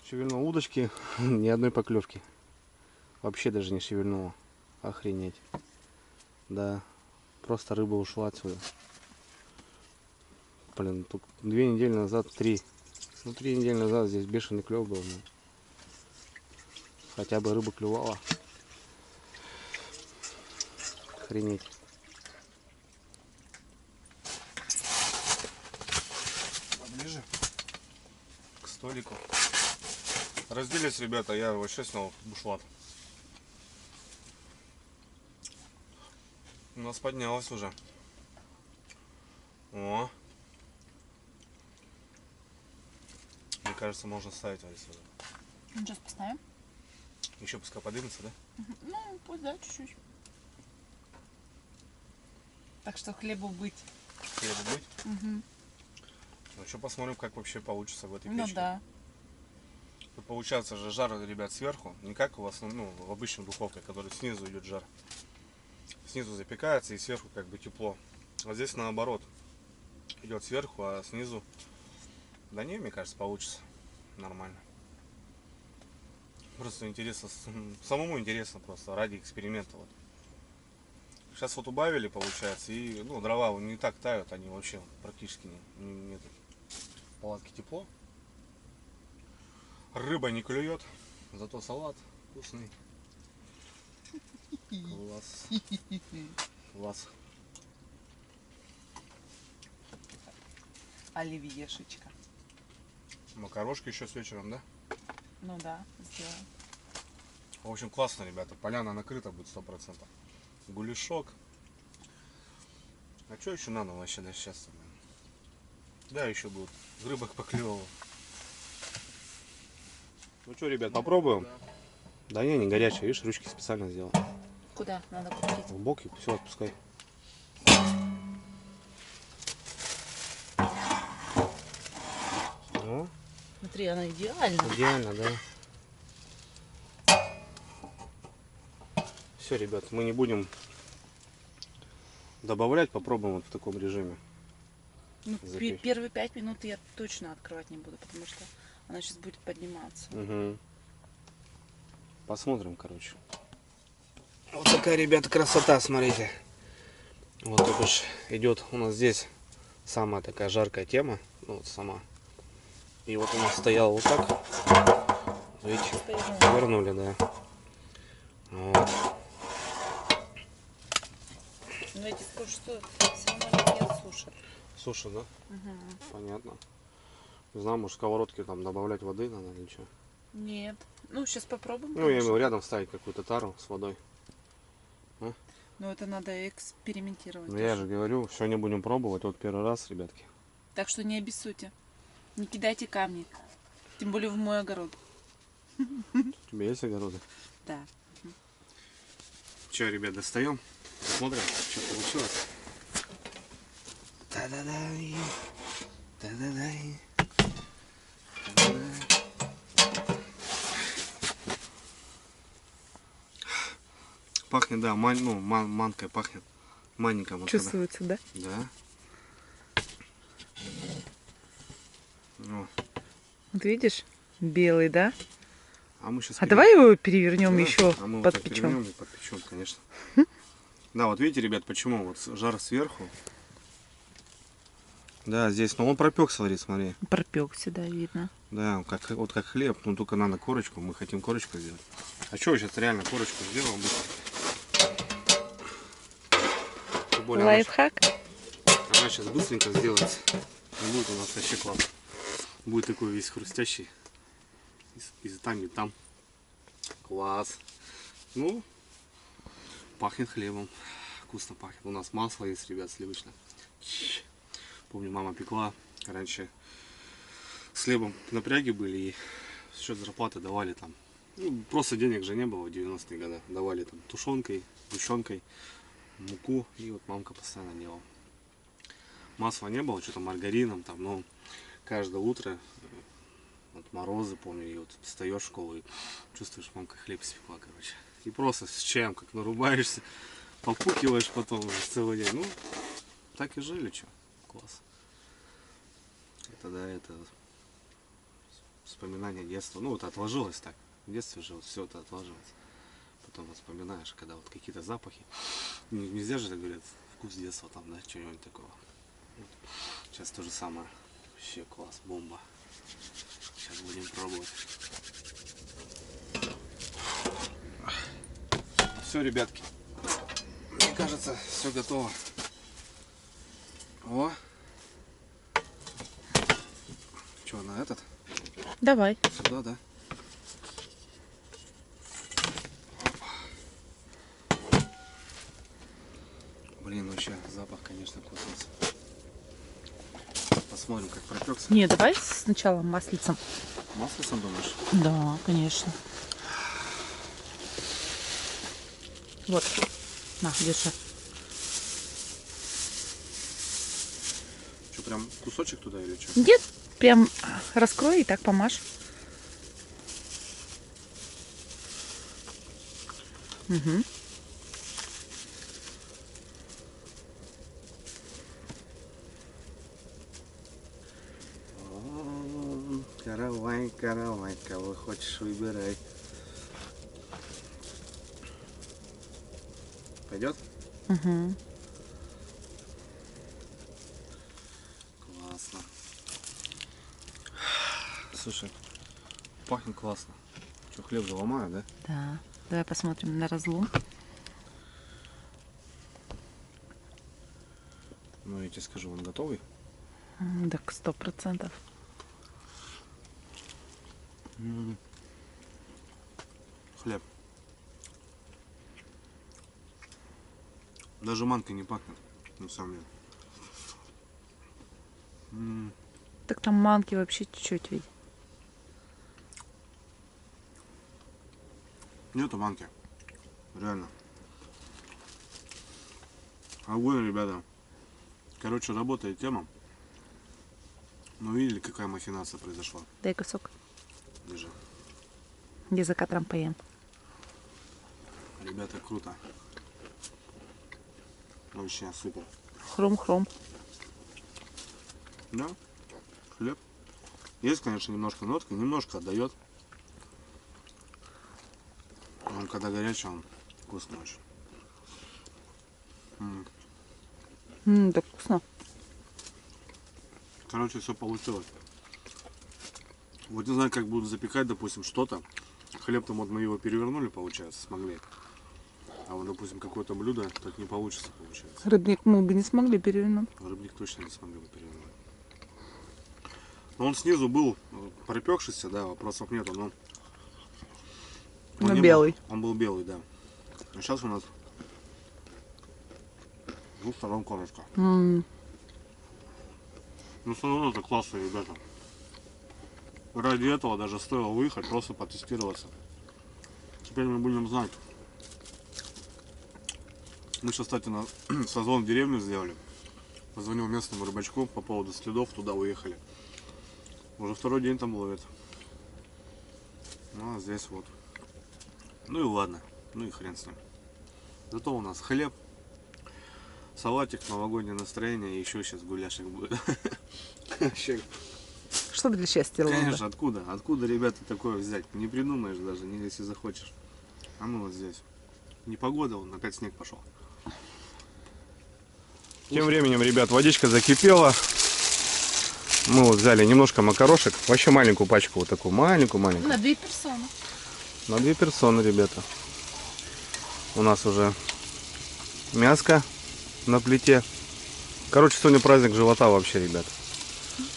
Шевельнул удочки, ни одной поклевки. Вообще даже не шевельнула. Охренеть. Да, просто рыба ушла отсюда. Блин, тут 2 недели назад, 3. Ну, 3 недели назад здесь бешеный клев был. Ну. Хотя бы рыба клювала. Охренеть. Поближе к столику. Разделись, ребята, я вообще снял бушлат. У нас поднялось уже. О. Мне кажется, можно ставить вот сюда. Ну, сейчас поставим. Еще пускай подымется, да? Ну, пусть, да, чуть-чуть. Так что хлебу быть. Хлеба быть? Угу. Ну что, посмотрим, как вообще получится в этой Ну печке. да. Тут получается же жар, ребят, сверху. Не как у вас, ну, в обычной духовке, который снизу идет жар. Снизу запекается и сверху как бы тепло. А здесь наоборот. Идет сверху, а снизу... Да не, мне кажется, получится нормально. Просто интересно, самому интересно просто, ради эксперимента. Вот. Сейчас вот убавили, получается, и ну, дрова не так тают, они вообще практически нет. В палатке тепло. Рыба не клюет, зато салат вкусный. Класс. Класс. Оливьешечка. Макарошки еще с вечером, да? Ну да, сделаем. В общем, классно, ребята. Поляна накрыта будет 100%. Гуляшок. А что еще надо вообще до сейчас? Да, еще будет. Рыбок поклевал. Ну что, ребят, попробуем? Да не, не горячая, видишь, ручки специально сделал. Куда надо крутить? В бок и все, отпускай. Ну, Смотри, она идеальна. Идеально, да? Все, ребят, мы не будем добавлять, попробуем вот в таком режиме. Ну, Запечь. первые 5 минут я точно открывать не буду, потому что она сейчас будет подниматься. Угу. Посмотрим, короче. Вот такая, ребята, красота, смотрите. Вот тут уж идет у нас здесь самая такая жаркая тема. Ну, вот сама. И вот у нас стоял вот так. Видите, повернули, да. Вот. Но я тебе скажу, что все равно нет суши. Суши, да? Понятно. Не знаю, может, сковородки там добавлять воды надо или что? Нет. Ну, сейчас попробуем. Ну, я конечно. имею рядом ставить какую-то тару с водой. Но это надо экспериментировать. Ну, я тоже. же говорю, сегодня будем пробовать. Вот первый раз, ребятки. Так что не обессудьте. Не кидайте камни. Тем более в мой огород. У тебя есть огороды? Да. Че, ребят, достаем? Смотрим, что получилось. Та-да-дай. Та-да-дай. Та-да-дай. Пахнет, да, манкой пахнет. Манником. Вот Чувствуется, да? когда. Да. Ну, Вот видишь? Белый, да? а мы сейчас... А давай его перевернем еще, а мы вот так подпечем. перевернем и подпечем, конечно. Да, вот видите, ребят, почему? Вот жар сверху. Да, здесь, но он пропекся, смотри. Пропекся, да, видно. Да, вот как хлеб, но только надо корочку, мы хотим корочку сделать. А что, сейчас реально корочку сделаем быстро. Тем более Лайфхак? она сейчас быстренько сделается. И будет у нас вообще классно. Будет такой весь хрустящий. И там, и там. Класс. Ну, пахнет хлебом. Вкусно пахнет. У нас масло есть, ребят, сливочное. Помню, мама пекла. Раньше с хлебом напряги были, и в счет зарплаты давали там. Ну, просто денег же не было в 90-е годы. Давали там тушенкой, сгущенкой, муку. И вот мамка постоянно делала. Масла не было, что-то маргарином там, но каждое утро, вот морозы, помню, и вот встаешь в школу и чувствуешь, мамка хлеб испекла, короче. И просто с чаем как нарубаешься, попукиваешь потом уже целый день. Ну, так и жили, что. Класс. Это, да, это вспоминание детства. Ну, вот отложилось так. В детстве же вот все это отложилось. Потом вот вспоминаешь, когда вот какие-то запахи. Нельзя же, так говорят, вкус детства там, да, чего-нибудь такого. Вот. Сейчас то же самое. Вообще класс, бомба. Сейчас будем пробовать. Все, ребятки. Мне кажется, все готово. О! Что, на этот? Давай. Сюда, да? Блин, вообще запах, конечно, космос. Посмотрим, как пропекся. Не, давай сначала маслицем. Маслицем думаешь? Да, конечно. Вот. На, держи. Что, прям кусочек туда или что? Нет, прям раскрой и так помажь. Угу. Каравай, каравай, кого хочешь, выбирай. Пойдет? Угу. Классно. Слушай, пахнет классно. Что, хлеб заломаю, да? Да. Давай посмотрим на разлом. Ну, я тебе скажу, он готовый. Так, 100%. Хлеб. Даже манкой не пахнет, на самом деле. Так там манки вообще чуть-чуть ведь. Нету манки. Реально. Огонь, ребята. Короче, работает тема. Ну видели, какая махинация произошла? Дай кусок. Держи. Языка там поем. Ребята, круто. Вообще супер. Хрум-хрум. Да? Хлеб. Есть, конечно, немножко нотка, немножко отдает. Он когда горячий, он вкусный очень. Так вкусно. Короче, все получилось. Вот не знаю, как будут запекать, допустим, что-то. Хлеб там вот мы его перевернули, получается, смогли. А вот, допустим, какое-то блюдо так не получится, получается. Рыбник мы бы не смогли перевернуть. Рыбник точно не смогли бы перевернуть. Но он снизу был пропекшийся, да, вопросов нету, но... Но не белый. был- он был белый, да. А сейчас у нас с двух сторон корочка. Ну, все равно это классно, ребята. Ради этого даже стоило выехать, просто потестироваться. Теперь мы будем знать. Мы сейчас, кстати, на созвон в деревню сделали. Позвонил местному рыбачку по поводу следов, туда уехали. Уже второй день там ловят. Ну, а здесь вот. Ну и ладно, ну и хрен с ним. Зато у нас хлеб, салатик, новогоднее настроение, и еще сейчас гуляшек будет. Вообще, Что для счастья, Лонда? конечно, откуда? Откуда, ребята, такое взять? Не придумаешь даже, не если захочешь. А мы вот здесь. Непогода, вон опять снег пошел. Тем временем, ребят, водичка закипела. Мы вот взяли немножко макарошек. Вообще маленькую пачку, вот такую маленькую-маленькую. На 2 персоны. На 2 персоны, ребята. У нас уже мяско на плите. Короче, сегодня праздник живота вообще, ребят.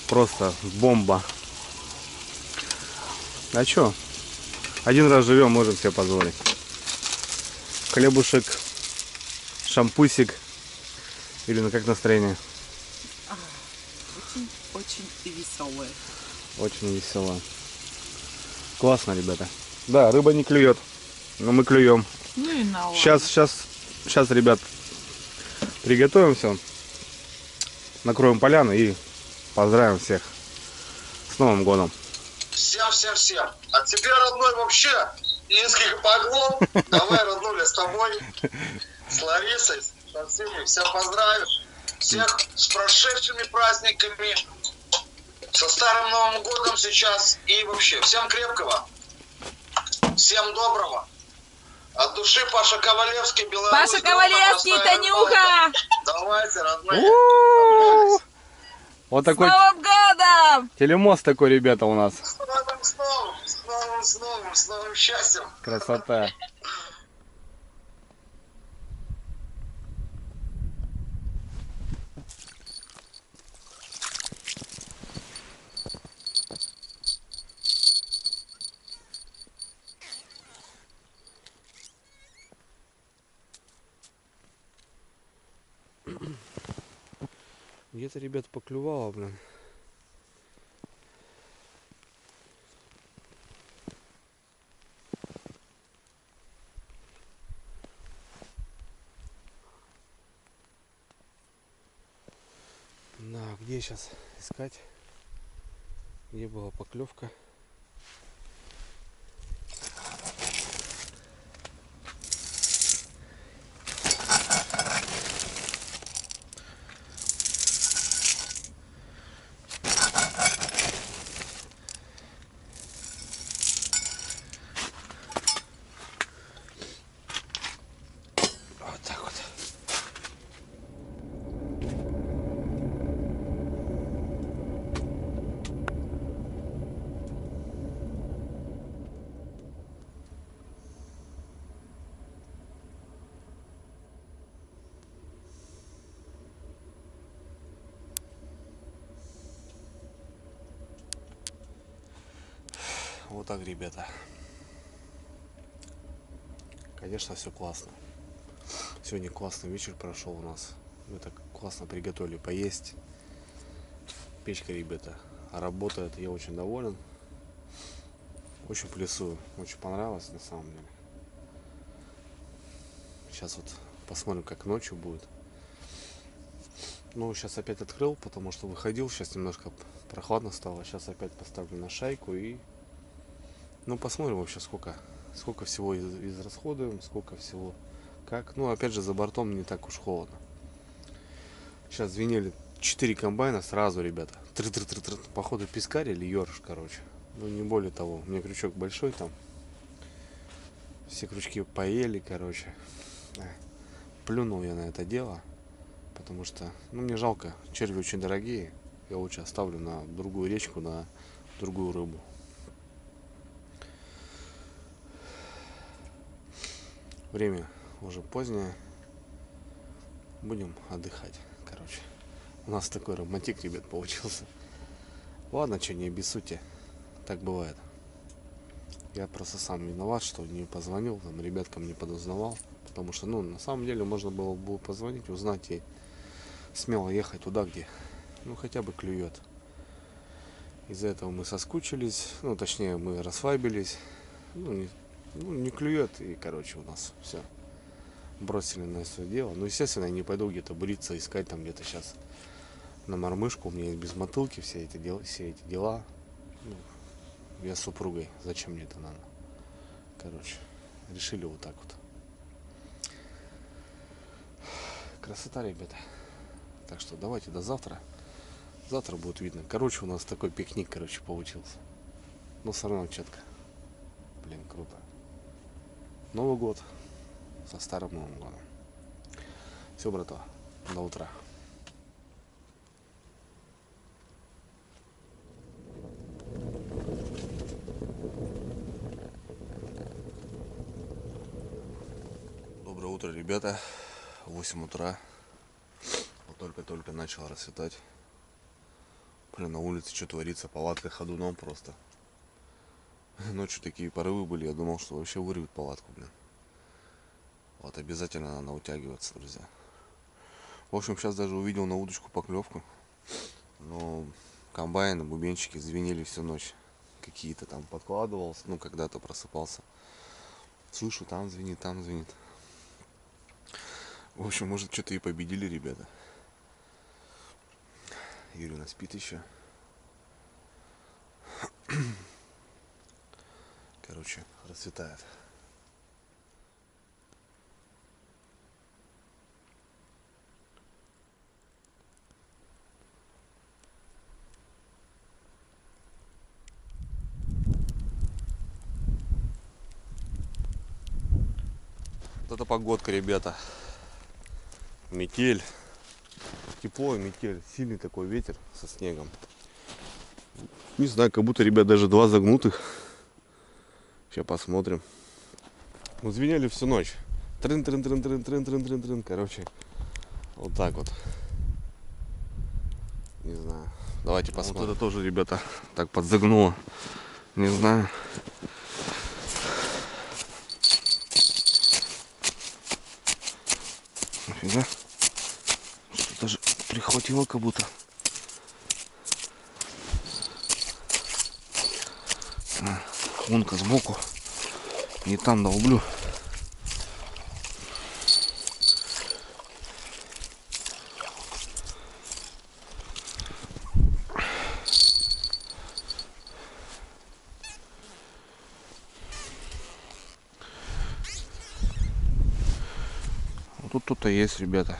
Просто бомба. А чё? Один раз живем, можем себе позволить. Хлебушек, шампусик. Или как настроение? Очень веселые. Очень весело. Классно, ребята. Да, рыба не клюет, но мы клюем. Ну и на Сейчас, ребят, приготовим все. Накроем поляну и поздравим всех с Новым годом. Всем. А тебе, родной, вообще низкий поклон. Давай, роднуля, с тобой, с Ларисой, со всеми. Всех поздравим. Всех с прошедшими праздниками, со Старым Новым годом сейчас. И вообще, всем крепкого. Всем доброго. От души Паша Ковалевский, Беларусь. Паша Ковалевский, Танюха! Давайте, родные. Вот С такой Новым годом! телемост такой, ребята, у нас. С новым счастьем. Красота. Где-то, ребят, поклювало, блин. Да, где сейчас искать? Где была поклевка? Вот так вот. Вот так, ребята. Конечно, все классно. Сегодня классный вечер прошел у нас. Мы так классно приготовили поесть. Печка, ребята, работает. Я очень доволен. Очень плюсую. Очень понравилось на самом деле. Сейчас вот посмотрим, как ночью будет. Ну, сейчас опять открыл, потому что выходил. Сейчас немножко прохладно стало. Сейчас опять поставлю на шайку и... Ну, посмотрим вообще, сколько всего израсходуем, сколько всего как. Ну, опять же, за бортом не так уж холодно. Сейчас звенели 4 комбайна сразу, ребята. Тры-тры-тры-тры. Походу пескарь или ёрш, короче. Ну, не более того. У меня крючок большой там. Все крючки поели, короче. Плюнул я на это дело. Потому что, ну, мне жалко. Черви очень дорогие. Я лучше оставлю на другую речку, на другую рыбу. Время уже позднее. Будем отдыхать, короче. У нас такой романтик, ребят, получился. Ладно, что, не обессудьте. Так бывает. Я просто сам виноват, что не позвонил, там, ребяткам не подузнавал. Потому что, ну, на самом деле, можно было бы позвонить, узнать и смело ехать туда, где, ну, хотя бы клюет. Из-за этого мы соскучились, ну, точнее, мы расслабились. Ну, не клюет, и, короче, у нас все. Бросили на это дело. Ну, естественно, я не пойду где-то бриться, искать там где-то сейчас на мормышку. У меня есть без мотылки все эти дела. Ну, я с супругой. Зачем мне это надо? Короче, решили вот так вот. Красота, ребята. Так что давайте до завтра. Завтра будет видно. Короче, у нас такой пикник, короче, получился. Но все равно четко. Блин, круто. Новый год со старым Новым годом. Все, братва, до утра. Доброе утро, ребята. 8 утра. Вот только-только начало рассветать. Блин, на улице что творится? Палатка ходуном просто. Ночью такие порывы были, я думал, что вообще вырвет палатку, блин. Вот обязательно надо утягиваться, друзья. В общем, сейчас даже увидел на удочку поклевку. Но комбайны, бубенчики звенели всю ночь. Какие-то там подкладывался, ну когда-то просыпался. Слышу, там звенит, там звенит. В общем, может, что-то и победили, ребята. Юрина спит еще. Короче, расцветает. Вот это погодка, ребята. Метель. Тепло, метель. Сильный такой ветер со снегом. Не знаю, как будто, ребят, даже два загнутых. Сейчас посмотрим. Ну, звенели всю ночь. Трын-трын-трын-трын-трын-трын-трын-трын. Короче, вот так вот. Не знаю. Давайте посмотрим. Вот это тоже, ребята, так подзагнуло. Не знаю. Нафига? Что-то же прихватило как будто. Лунка сбоку. Не там долблю. Вот тут кто-то есть, ребята.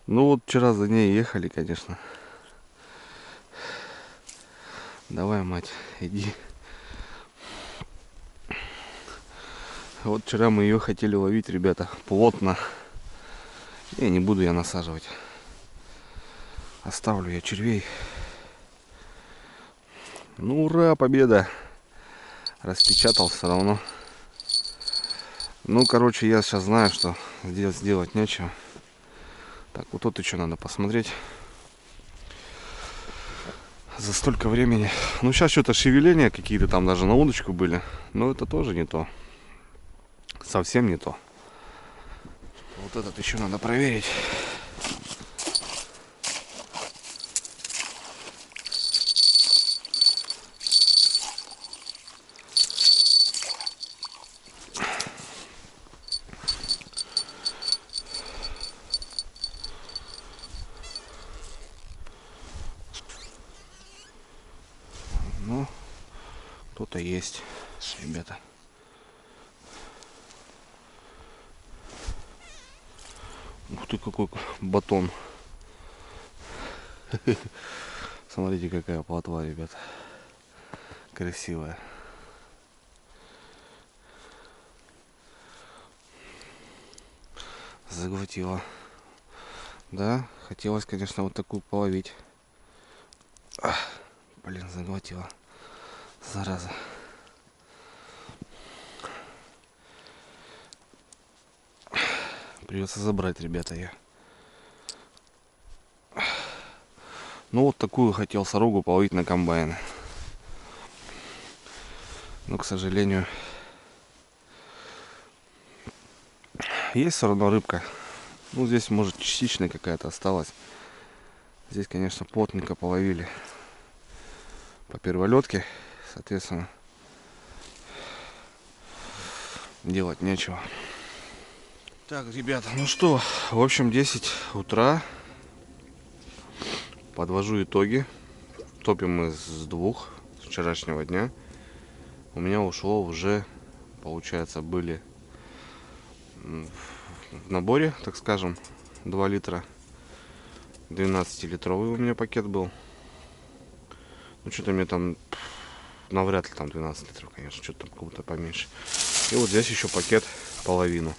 Ну вот вчера за ней ехали, конечно. Давай, мать, иди. Вот вчера мы ее хотели ловить, ребята, плотно. И не буду я насаживать. Оставлю я червей. Ну, ура, победа. Распечатал все равно. Ну, короче, я сейчас знаю, что здесь сделать нечего. Так, вот тут еще надо посмотреть. За столько времени. Ну, сейчас что-то шевеления какие-то там даже на удочку были. Но это тоже не то. Совсем не то. Вот этот еще надо проверить. что-то есть, ребята. Ух ты, какой батон. Смотрите, какая плотва, ребята. Красивая. Заглотила. Да, хотелось, конечно, вот такую половить. Ах, блин, заглотила. Зараза. Придется забрать, ребята, я. Ну вот такую хотел сорогу половить на комбайн. Но, к сожалению, есть все равно рыбка. Ну, здесь, может, частичная какая-то осталась. Здесь, конечно, плотненько половили по перволетке. Соответственно, делать нечего. Так, ребята, ну что, в общем, 10 утра. Подвожу итоги. Топим мы с 2 с вчерашнего дня. У меня ушло уже, получается, были в наборе, так скажем, 2 литра. 12-литровый у меня пакет был. Ну, что-то мне там, навряд ли там 12 литров, конечно, что-то там как-то поменьше. И вот здесь еще пакет половину.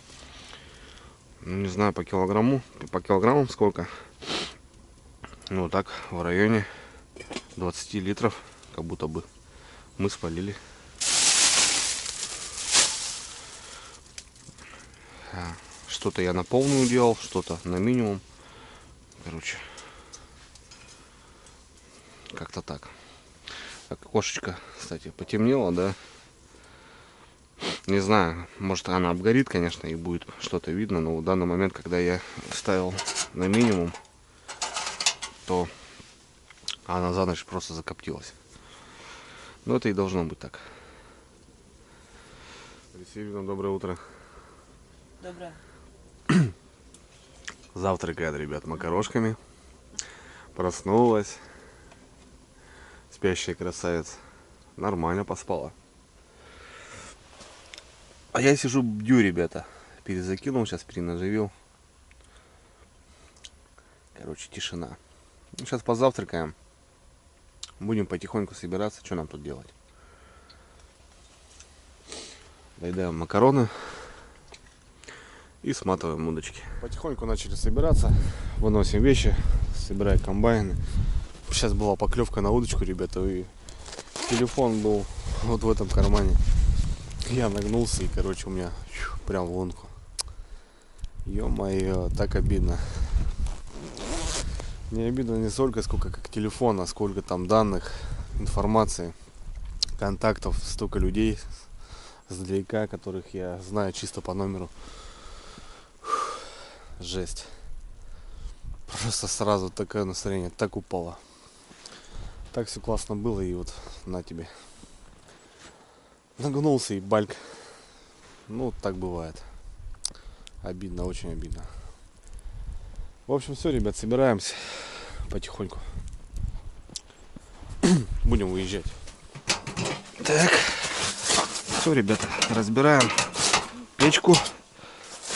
Ну, не знаю по килограммам сколько. Ну, так, в районе 20 литров, как будто бы мы спалили. Что-то я на полную делал, что-то на минимум. Короче, как-то так. Так, окошечко, кстати, потемнело, да? Не знаю, может она обгорит, конечно, и будет что-то видно, но в данный момент, когда я ставил на минимум, то она за ночь просто закоптилась. Но это и должно быть так. Алексеевна, доброе утро. Добре. Завтракает, ребят, макарошками. Проснулась. Спящая красавица. Нормально поспала. А я сижу, бдю, ребята. Перезакинул, сейчас перенаживил. Короче, тишина. Ну, сейчас позавтракаем. Будем потихоньку собираться. Что нам тут делать? Доедаем макароны. И сматываем удочки. Потихоньку начали собираться. Выносим вещи. Собираем комбайны. Сейчас была поклевка на удочку, ребята. И телефон был вот в этом кармане. Я нагнулся и, короче, у меня прям в лунку. Ё-моё, так обидно. Не обидно не столько, сколько как телефон, а сколько там данных, информации, контактов, столько людей сдалека, которых я знаю чисто по номеру. Жесть. Просто сразу такое настроение, так упало. Так все классно было, и вот на тебе. Нагнулся и бальк. Ну, так бывает. Обидно, очень обидно. В общем, все, ребят, собираемся потихоньку. Будем выезжать. Так. Все, ребята, разбираем печку.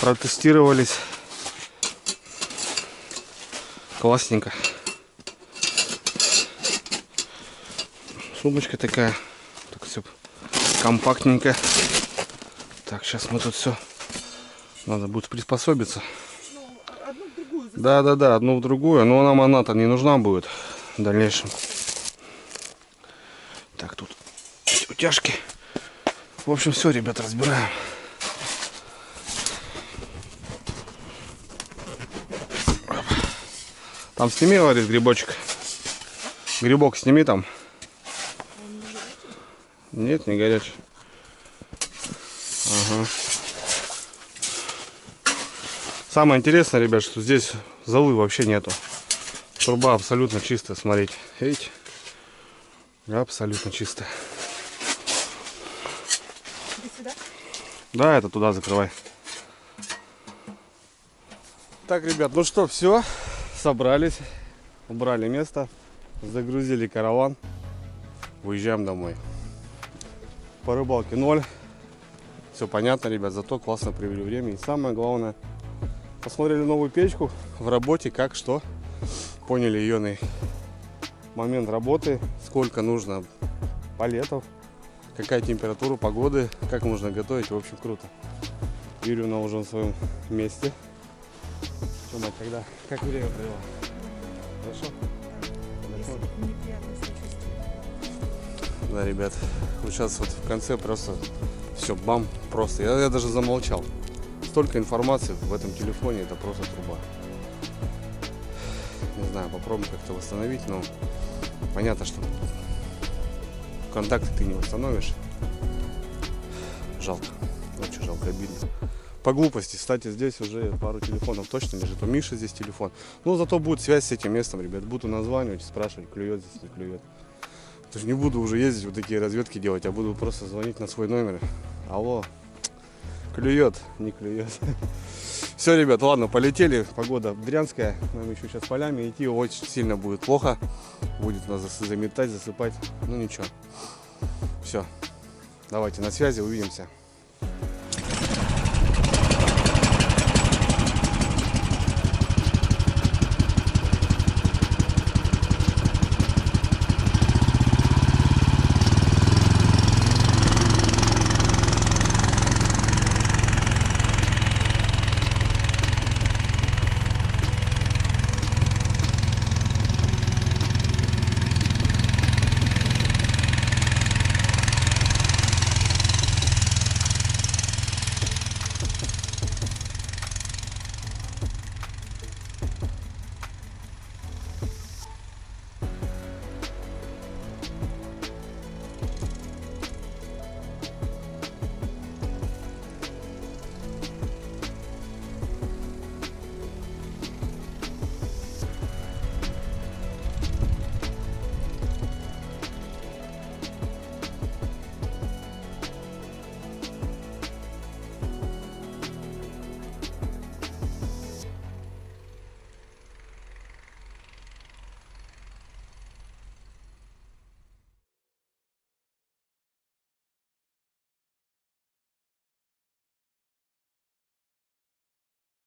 Протестировались. Классненько. Сумочка такая. Так все компактненько. Так, сейчас мы тут все. Надо будет приспособиться. Да, одну в другую. Но нам она-то не нужна будет в дальнейшем. Так, тут утяжки. В общем, все, ребят, разбираем. Там сними, говорит, грибочек. Грибок сними там. Нет, не горячий. Ага. Самое интересное, ребят, что здесь золы вообще нету. Труба абсолютно чистая, смотрите. Видите? Абсолютно чистая. Да, это туда закрывай. Так, ребят, ну что, все. Собрались. Убрали место. Загрузили караван. Уезжаем домой. по рыбалке 0. Все понятно, ребят, зато классно провели время. И самое главное, посмотрели новую печку в работе, как что. Поняли ее момент работы, сколько нужно палетов, какая температура погоды, как можно готовить. В общем, круто. Юрьевна уже на своем месте. Что, мать, когда? Как время провела? Хорошо? Да, ребят, вот сейчас вот в конце просто все, бам, просто. Я даже замолчал. Столько информации в этом телефоне, это просто труба. Не знаю, попробуем как-то восстановить, но понятно, что контакты ты не восстановишь. Жалко, очень жалко, обидно. По глупости, кстати, здесь уже пару телефонов точно лежит. У Миши здесь телефон. Но зато будет связь с этим местом, ребят. Буду названивать, спрашивать, клюет здесь, не клюет. То есть не буду уже ездить вот такие разведки делать, а буду просто звонить на свой номер. Алло, клюет, не клюет. Все, ребят, ладно, полетели. Погода брянская. Нам еще сейчас полями идти очень сильно будет плохо. Будет нас заметать, засыпать. Ну ничего. Все. Давайте на связи, увидимся.